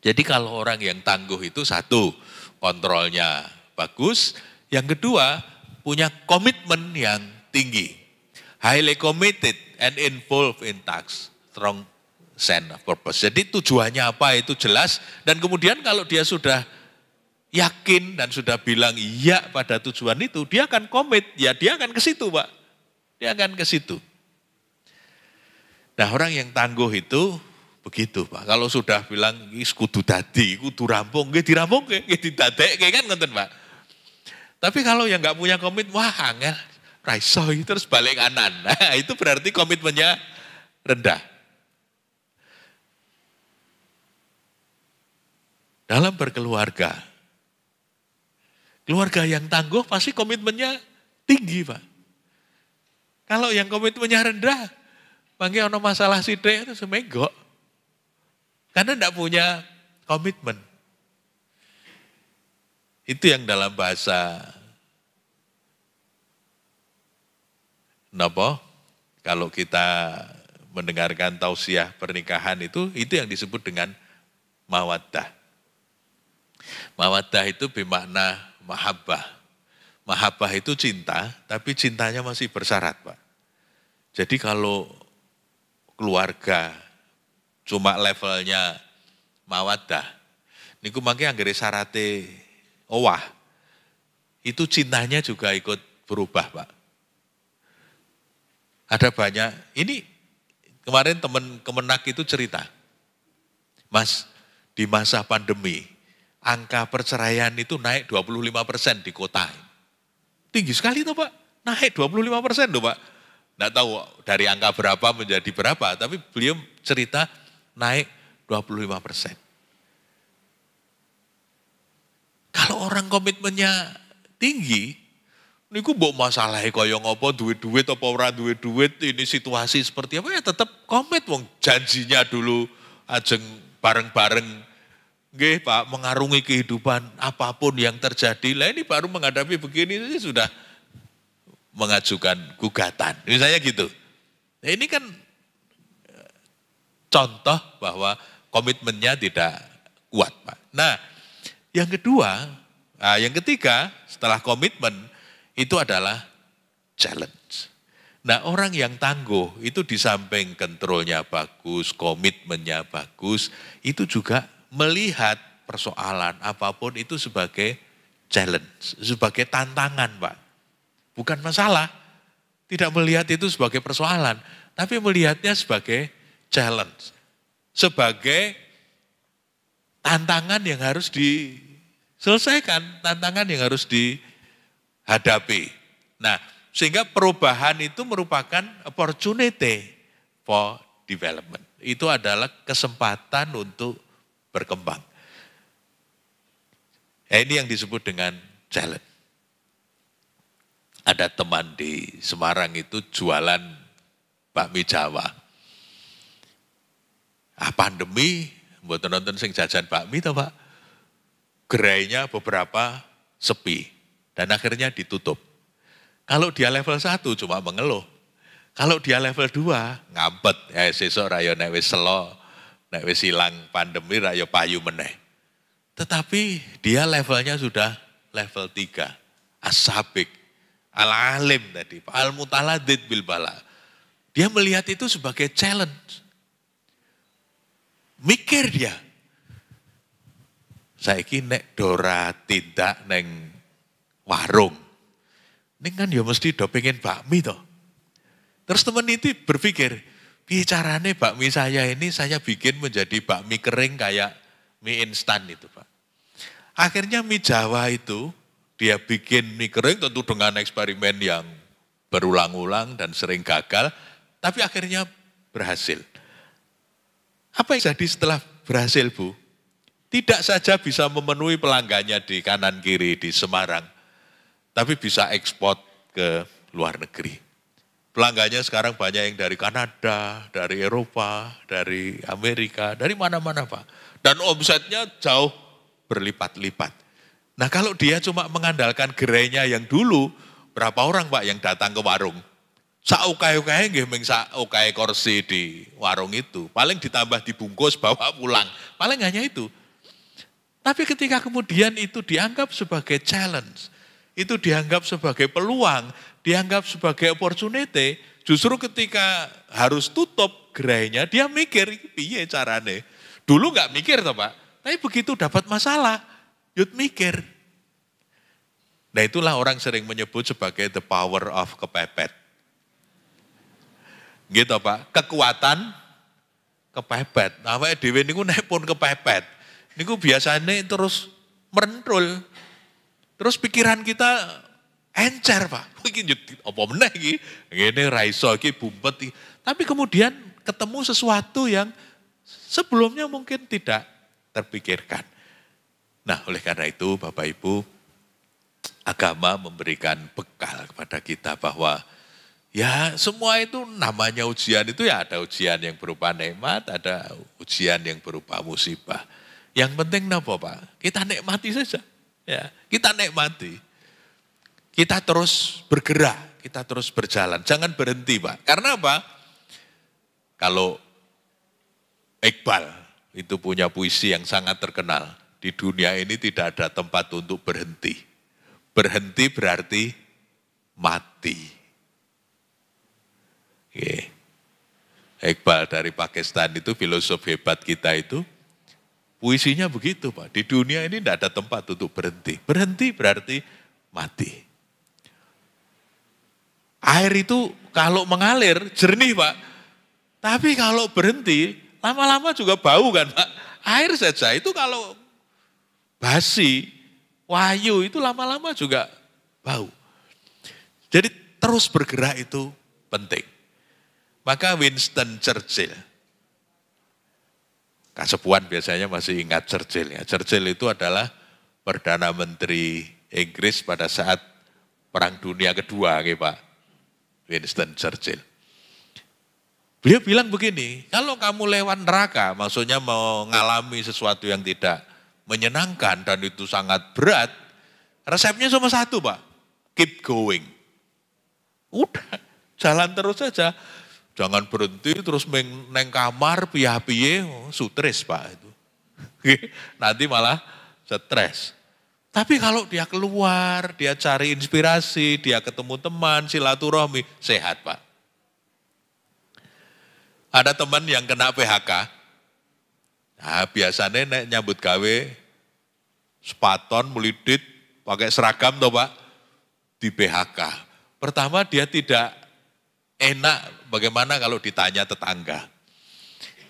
Jadi kalau orang yang tangguh itu satu, kontrolnya bagus. Yang kedua, punya komitmen yang tinggi. Highly committed and involved in tasks. Strong sense of purpose. Jadi tujuannya apa itu jelas. Dan kemudian kalau dia sudah yakin dan sudah bilang iya pada tujuan itu, dia akan komit. Ya dia akan ke situ Pak. Dia akan ke situ. Nah orang yang tangguh itu begitu Pak. Kalau sudah bilang wis kudu dadi, kudu rampung, nggih dirampung nggih didadekke kan ngoten Pak. Tapi kalau yang enggak punya komit, wah angel, ra iso terus balik kanan. Nah, itu berarti komitmennya rendah. Dalam berkeluarga, keluarga yang tangguh pasti komitmennya tinggi Pak. Kalau yang komitmennya rendah, panggil ono masalah sithik itu semegok. Karena tidak punya komitmen. Itu yang dalam bahasa napa? Kalau kita mendengarkan tausiah pernikahan itu yang disebut dengan mawaddah. Mawaddah itu bermakna mahabbah. Mahabbah itu cinta, tapi cintanya masih bersyarat, Pak. Jadi kalau keluarga cuma levelnya mawaddah, niku mangke anggere syarate owah, itu cintanya juga ikut berubah, Pak. Ada banyak, ini kemarin teman Kemenak itu cerita, Mas, di masa pandemi, angka perceraian itu naik 25% di kota. Tinggi sekali tuh Pak, naik 25% tuh Pak. Nggak tahu dari angka berapa menjadi berapa, tapi beliau cerita naik 25%. Kalau orang komitmennya tinggi, niku mbok masalahe kaya ngopo, duit-duit apa ora duit-duit, ini situasi seperti apa ya tetap komit wong janjinya dulu ajeng bareng-bareng. Nggih Pak, mengarungi kehidupan apapun yang terjadi. Lah ini baru menghadapi begini sudah mengajukan gugatan. Misalnya gitu. Nah, ini kan contoh bahwa komitmennya tidak kuat, Pak. Nah, yang ketiga setelah komitmen itu adalah challenge. Nah, orang yang tangguh itu di samping kontrolnya bagus, komitmennya bagus, itu juga melihat persoalan apapun itu sebagai challenge, sebagai tantangan, Pak. Bukan masalah, tidak melihat itu sebagai persoalan, tapi melihatnya sebagai challenge, sebagai tantangan yang harus diselesaikan, tantangan yang harus dihadapi. Nah, sehingga perubahan itu merupakan opportunity for development. Itu adalah kesempatan untuk berkembang. Ini yang disebut dengan challenge. Ada teman di Semarang itu jualan bakmi Jawa. Pandemi, buat nonton sing jajan bakmi toh Pak. Gerainya beberapa sepi dan akhirnya ditutup. Kalau dia level 1 cuma mengeluh. Kalau dia level 2 ngampet, sesuk ra yo nek wis selo, nek wis ilang pandemi ra yo payu meneh. Tetapi dia levelnya sudah level 3. As-sabiq, al-alim tadi, al-mutaladid bil bala. Dia melihat itu sebagai challenge. Mikir dia. Saiki nek dora tindak neng warung. Ning kan ya mesti do pengen bakmi toh. Terus teman itu berpikir, piye carane bakmi saya ini saya bikin menjadi bakmi kering kayak mie instan itu Pak. Akhirnya mie Jawa itu dia bikin mie kering tentu dengan eksperimen yang berulang-ulang dan sering gagal, tapi akhirnya berhasil. Apa yang jadi setelah berhasil Bu? Tidak saja bisa memenuhi pelanggannya di kanan kiri di Semarang, tapi bisa ekspor ke luar negeri. Pelanggannya sekarang banyak yang dari Kanada, dari Eropa, dari Amerika, dari mana-mana Pak. Dan omsetnya jauh berlipat-lipat. Nah kalau dia cuma mengandalkan gerainya yang dulu, berapa orang Pak yang datang ke warung? Saukai-ukai nggih ming saukai kursi di warung itu. Paling ditambah dibungkus bawa pulang. Paling hanya itu. Tapi ketika kemudian itu dianggap sebagai challenge, itu dianggap sebagai peluang, dianggap sebagai opportunity, justru ketika harus tutup gerainya, dia mikir, piye carane. Dulu nggak mikir toh Pak, tapi begitu dapat masalah, yud mikir. Nah itulah orang sering menyebut sebagai the power of kepepet. Gitu Pak, kekuatan kepepet. Awake dhewe niku nek pun kepepet, niku biasanya terus merentrul. Terus pikiran kita encer Pak. Iki apa meneh iki? Ngene ra iso iki bumpet iki. Tapi kemudian ketemu sesuatu yang sebelumnya mungkin tidak terpikirkan. Nah, oleh karena itu Bapak Ibu, agama memberikan bekal kepada kita bahwa ya semua itu namanya ujian itu ya ada ujian yang berupa nikmat, ada ujian yang berupa musibah. Yang penting apa Pak? Kita nikmati saja. Ya, kita nikmati. Kita terus bergerak, kita terus berjalan. Jangan berhenti Pak. Karena apa? Kalau Iqbal itu punya puisi yang sangat terkenal. Di dunia ini tidak ada tempat untuk berhenti. Berhenti berarti mati. Oke. Iqbal dari Pakistan itu filosof hebat kita itu. Puisinya begitu Pak, di dunia ini tidak ada tempat untuk berhenti. Berhenti berarti mati. Air itu kalau mengalir jernih Pak, tapi kalau berhenti lama-lama juga bau kan Pak. Air saja itu kalau basi, wayu itu lama-lama juga bau. Jadi terus bergerak itu penting. Maka Winston Churchill, kasepuan biasanya masih ingat Churchill. Ya. Churchill itu adalah Perdana Menteri Inggris pada saat Perang Dunia Kedua, gitu Pak. Winston Churchill. Beliau bilang begini, kalau kamu lewat neraka, maksudnya mau mengalami sesuatu yang tidak menyenangkan dan itu sangat berat, resepnya cuma satu Pak, keep going. Udah, jalan terus saja. Jangan berhenti terus neng kamar piye-piye stres Pak itu. Nanti malah stres. Tapi kalau dia keluar, dia cari inspirasi, dia ketemu teman, silaturahmi, sehat Pak. Ada teman yang kena PHK. Nah, biasanya nek nyambut gawe sepaton melidit pakai seragam toh Pak di PHK. Pertama dia tidak enak bagaimana kalau ditanya tetangga.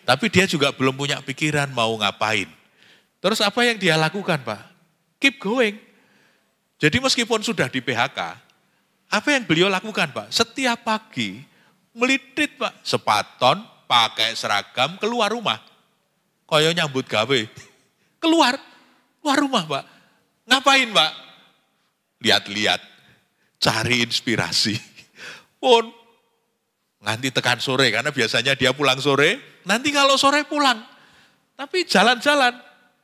Tapi dia juga belum punya pikiran mau ngapain. Terus apa yang dia lakukan Pak? Keep going. Jadi meskipun sudah di PHK, apa yang beliau lakukan Pak? Setiap pagi melidit Pak, sepaton, pakai seragam, keluar rumah. Koyo nyambut gawe. Keluar rumah Pak. Ngapain Pak? Lihat-lihat, cari inspirasi. Pun nanti tekan sore, karena biasanya dia pulang sore, nanti kalau sore pulang. Tapi jalan-jalan,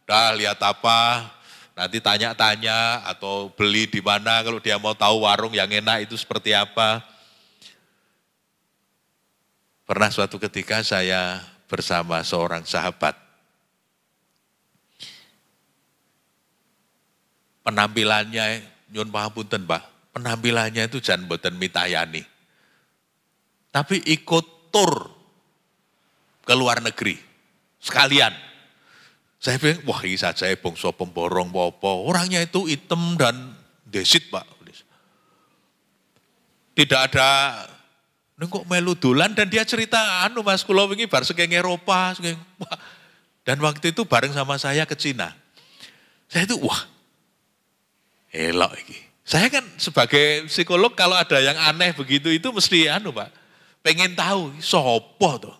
dah lihat apa, nanti tanya-tanya atau beli di mana kalau dia mau tahu warung yang enak itu seperti apa. Pernah suatu ketika saya bersama seorang sahabat. Penampilannya, nyun pangapunten Pak, penampilannya itu jan mboten mitayani. Tapi ikut tur ke luar negeri, sekalian. Saya bilang, wah ini saja bangsa pemborong apa. Orangnya itu hitam dan desit Pak. Tidak ada, kok melu dolan dan dia cerita, Mas kula wingi bar sekeng Eropa. Dan waktu itu bareng sama saya ke Cina. Saya itu, wah elok ini. Saya kan sebagai psikolog kalau ada yang aneh begitu itu mesti Pak. Pengen tahu, sopo tuh.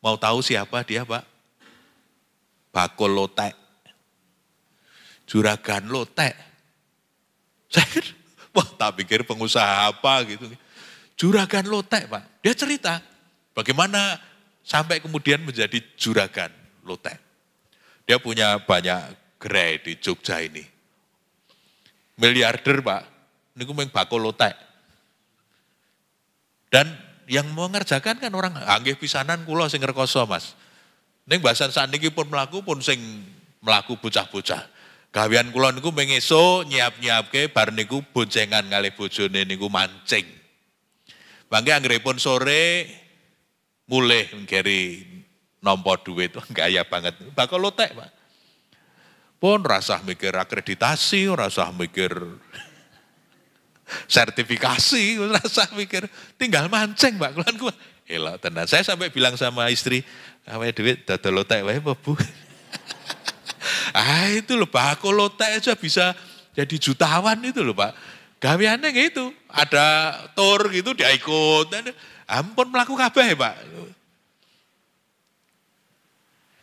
Mau tahu siapa dia Pak? Bakul lotek. Juragan lotek. Saya Wah, tak pikir pengusaha apa gitu. Juragan Lotek, Pak. Dia cerita bagaimana sampai kemudian menjadi juragan Lotek. Dia punya banyak gerai di Jogja ini. Miliarder, Pak. Ini meng bako Lotek. Dan yang mengerjakan kan orang, anggih pisanan kula sing rekoso, Mas. Ning bahasan sakniki pun mlaku pun sing mlaku bocah-bocah. Gawean kula niku mengeso nyiap-nyiapke bar niku boncengan kalih bojone niku mancing. Mangke anggeripun sore mulih nggeri nampa duit, gaya banget. Bakal Lotek, Pak. Pun rasah mikir akreditasi, rasah mikir sertifikasi, rasah mikir tinggal mancing, Pak. Kulan gua, elok tenan. Saya sampai bilang sama istri, awake duit dodol Lotek wae apa, Bu? Itu loh, bakal Lotek aja bisa jadi jutawan itu loh, Pak. Gaweannya gitu, ada tour gitu dia ikut. Ampun melaku kabeh, Pak.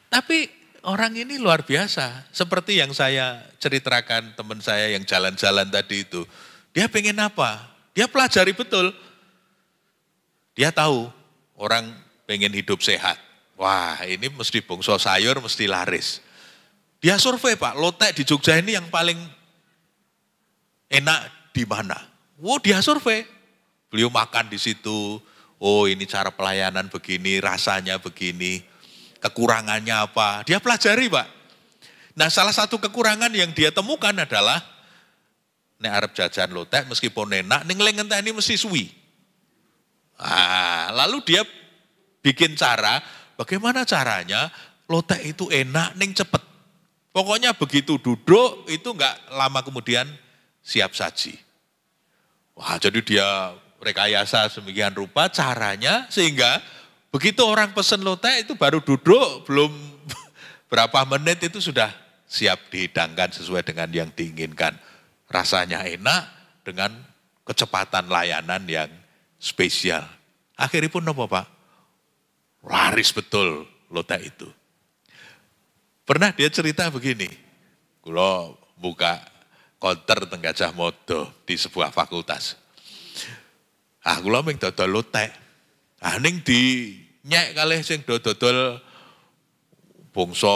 Tapi orang ini luar biasa. Seperti yang saya ceritakan teman saya yang jalan-jalan tadi itu. Dia pengen apa? Dia pelajari betul. Dia tahu orang pengen hidup sehat. Wah, ini mesti bongso sayur, mesti laris. Dia survei, Pak, Lotek di Jogja ini yang paling enak di mana? Oh, dia survei. Beliau makan di situ. Oh, ini cara pelayanan begini, rasanya begini. Kekurangannya apa? Dia pelajari, Pak. Nah, salah satu kekurangan yang dia temukan adalah nek arep jajan Lotek meskipun enak, ning ngenteni mesti suwi. Lalu dia bikin cara, bagaimana caranya Lotek itu enak ning cepet. Pokoknya begitu duduk itu enggak lama kemudian siap saji. Wah, jadi dia rekayasa semikian rupa caranya sehingga begitu orang pesen Lotek itu baru duduk belum berapa menit itu sudah siap dihidangkan sesuai dengan yang diinginkan. Rasanya enak dengan kecepatan layanan yang spesial. Akhirnya pun apa, Pak? Laris betul Lotek itu. Pernah dia cerita begini, kula buka konter teng Gajah Mada di sebuah fakultas. Kula mung dodol Lotek. Ning di nyek kalih sing dodol bangsa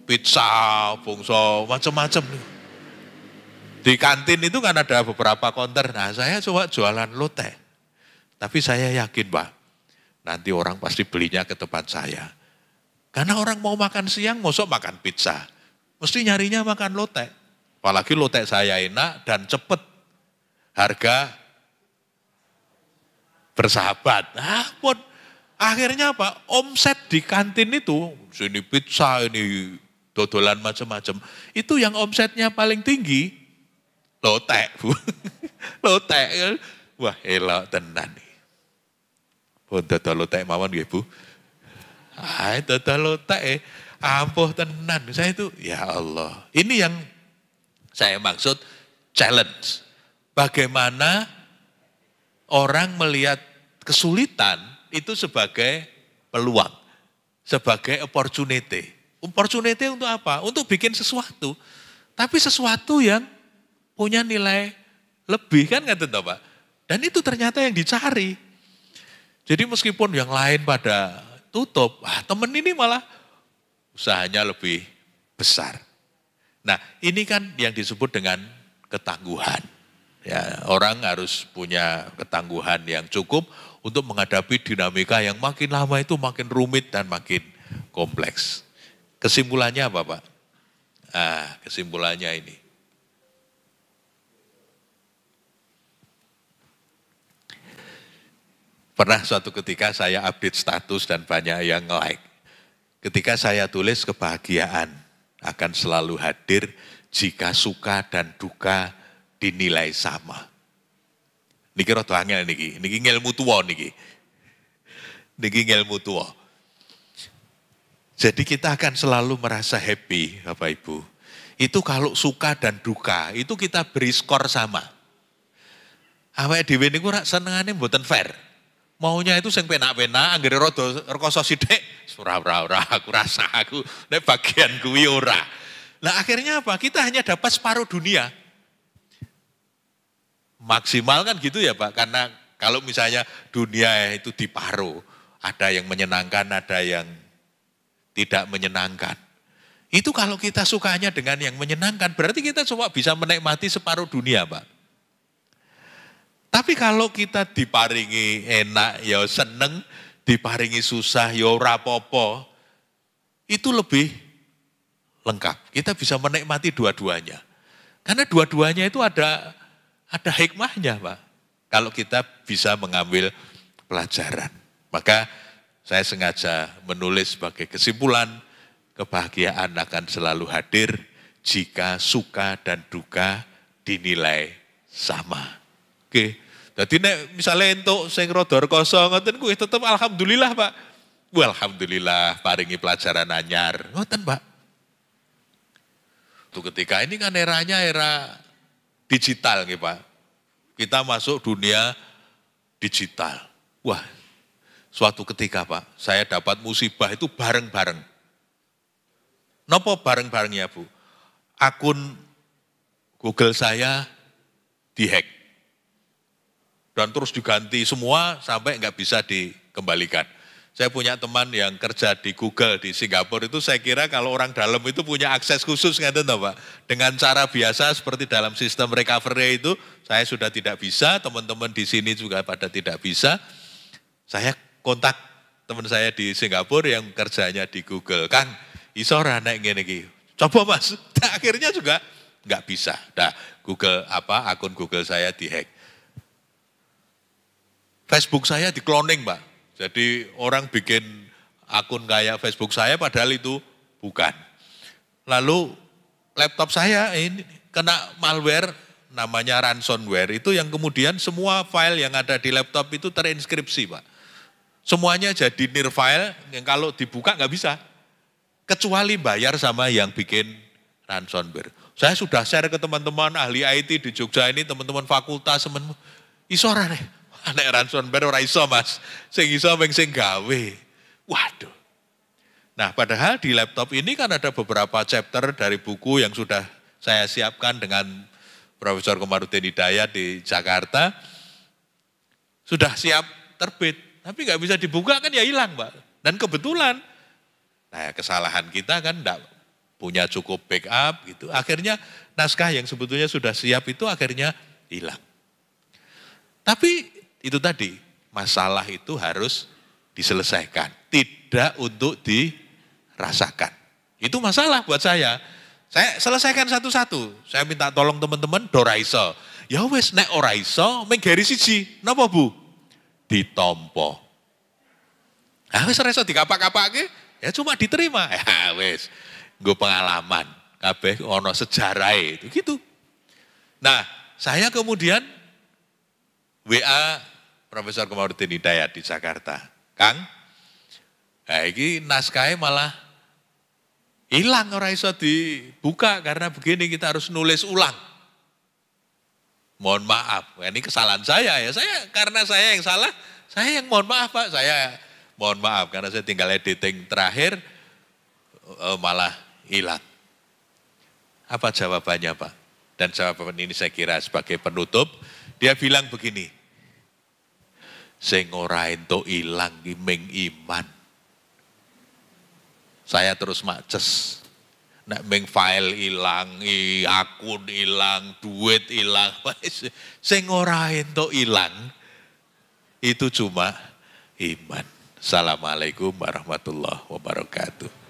pizza, bangsa macam-macam. Di kantin itu kan ada beberapa konter. Nah, saya coba jualan Lotek. Tapi saya yakin, Pak, nanti orang pasti belinya ke tempat saya. Karena orang mau makan siang, mosok makan pizza. Mesti nyarinya makan Lotek. Apalagi Lotek saya enak dan cepat. Harga bersahabat. Pun akhirnya apa? Omset di kantin itu, sini pizza, ini dodolan macam-macam. Itu yang omsetnya paling tinggi, Lotek, Bu. Lotek. Wah, elok tenan nih. Pun dodol Lotek mawon nggih, Bu. Dodol Lotek ampuh tenan. Saya itu, ya Allah. Ini yang saya maksud challenge. Bagaimana orang melihat kesulitan itu sebagai peluang, sebagai opportunity. Opportunity untuk apa? Untuk bikin sesuatu. Tapi sesuatu yang punya nilai lebih, kan nggak tentu, Pak? Dan itu ternyata yang dicari. Jadi meskipun yang lain pada tutup, temen ini malah usahanya lebih besar. Nah, ini kan yang disebut dengan ketangguhan. Ya, orang harus punya ketangguhan yang cukup untuk menghadapi dinamika yang makin lama itu makin rumit dan makin kompleks. Kesimpulannya apa, Pak? Kesimpulannya ini. Pernah suatu ketika saya update status dan banyak yang like. Ketika saya tulis kebahagiaan akan selalu hadir jika suka dan duka dinilai sama. Niki rada angel niki ngelmu tuwa niki. Niki ngelmu tuwa. Jadi kita akan selalu merasa happy, Bapak Ibu. Itu kalau suka dan duka, itu kita beri skor sama. Awake dhewe niku rak senengane mboten fair. Maunya itu sing penak-penak, anggere rada rekoso sithik, ora aku rasa aku nek bagian kuwi ora. Lah akhirnya apa? Kita hanya dapat separuh dunia. maksimal kan gitu ya Pak, karena kalau misalnya dunia itu diparuh, ada yang menyenangkan, ada yang tidak menyenangkan. Itu kalau kita sukanya dengan yang menyenangkan, berarti kita cuma bisa menikmati separuh dunia Pak. Tapi kalau kita diparingi enak, ya seneng, diparingi susah, ya rapopo, itu lebih lengkap. Kita bisa menikmati dua-duanya. Karena dua-duanya itu ada hikmahnya Pak. Kalau kita bisa mengambil pelajaran. Maka saya sengaja menulis sebagai kesimpulan, kebahagiaan akan selalu hadir jika suka dan duka dinilai sama. Oke. Jadi misalnya untuk sing rada rekoso ngoten kuwi tetep alhamdulillah Pak. Alhamdulillah paringi pelajaran anyar. Ngoten Pak. Tuh ketika ini kan eranya era digital nih Pak. Kita masuk dunia digital. Wah, suatu ketika Pak, saya dapat musibah itu bareng-bareng. Napa bareng-barengnya Bu? Akun Google saya dihack. Dan terus diganti semua sampai nggak bisa dikembalikan. Saya punya teman yang kerja di Google di Singapura itu saya kira kalau orang dalam itu punya akses khusus nggak tahu Pak. Dengan cara biasa seperti dalam sistem recovery itu saya sudah tidak bisa, teman-teman di sini juga pada tidak bisa. Saya kontak teman saya di Singapura yang kerjanya di Google. Kang, iso ora nek ngene iki. Coba Mas. Nah, akhirnya juga nggak bisa. Nah, akun Google saya dihack. Facebook saya di-cloning Pak. Jadi orang bikin akun kayak Facebook saya padahal itu bukan. Lalu laptop saya ini kena malware namanya ransomware itu yang kemudian semua file yang ada di laptop itu terinskripsi Pak. Semuanya jadi near file yang kalau dibuka nggak bisa. Kecuali bayar sama yang bikin ransomware. Saya sudah share ke teman-teman ahli IT di Jogja ini, teman-teman fakultas, teman isora nih. Anak ransomware ora iso Mas, sing iso sing gawe. Waduh. Nah padahal di laptop ini kan ada beberapa chapter dari buku yang sudah saya siapkan dengan Profesor Komarudin Hidayat di Jakarta. Sudah siap terbit, tapi nggak bisa dibuka kan ya hilang Pak. Dan kebetulan, nah kesalahan kita kan enggak punya cukup backup gitu. Akhirnya naskah yang sebetulnya sudah siap itu akhirnya hilang. Tapi itu tadi, masalah itu harus diselesaikan, tidak untuk dirasakan. Itu masalah buat saya. Saya selesaikan satu-satu. Saya minta tolong teman-teman, ora iso. Ya wes nek ora iso, menggeri siji. Napa Bu? Ditompo. Ah wes ora iso dikapak-kapake, ya cuma diterima. Ya wes, nggo pengalaman. Kabeh ono sejarahe itu gitu. Nah, saya kemudian WA Profesor Komarudin Hidayat di Jakarta. Kang, nah ini naskahnya malah hilang, ora iso dibuka karena begini kita harus nulis ulang. Mohon maaf, ini kesalahan saya ya. Karena saya yang salah, saya yang mohon maaf Pak. Saya mohon maaf karena saya tinggal editing terakhir malah hilang. Apa jawabannya Pak? Dan jawaban ini saya kira sebagai penutup, dia bilang begini, sing ora entuk ilang ki ming iman. Saya terus maces. Nek ming file ilang, akun ilang, duit ilang, sing ora entuk ilang itu cuma iman. Assalamualaikum warahmatullahi wabarakatuh.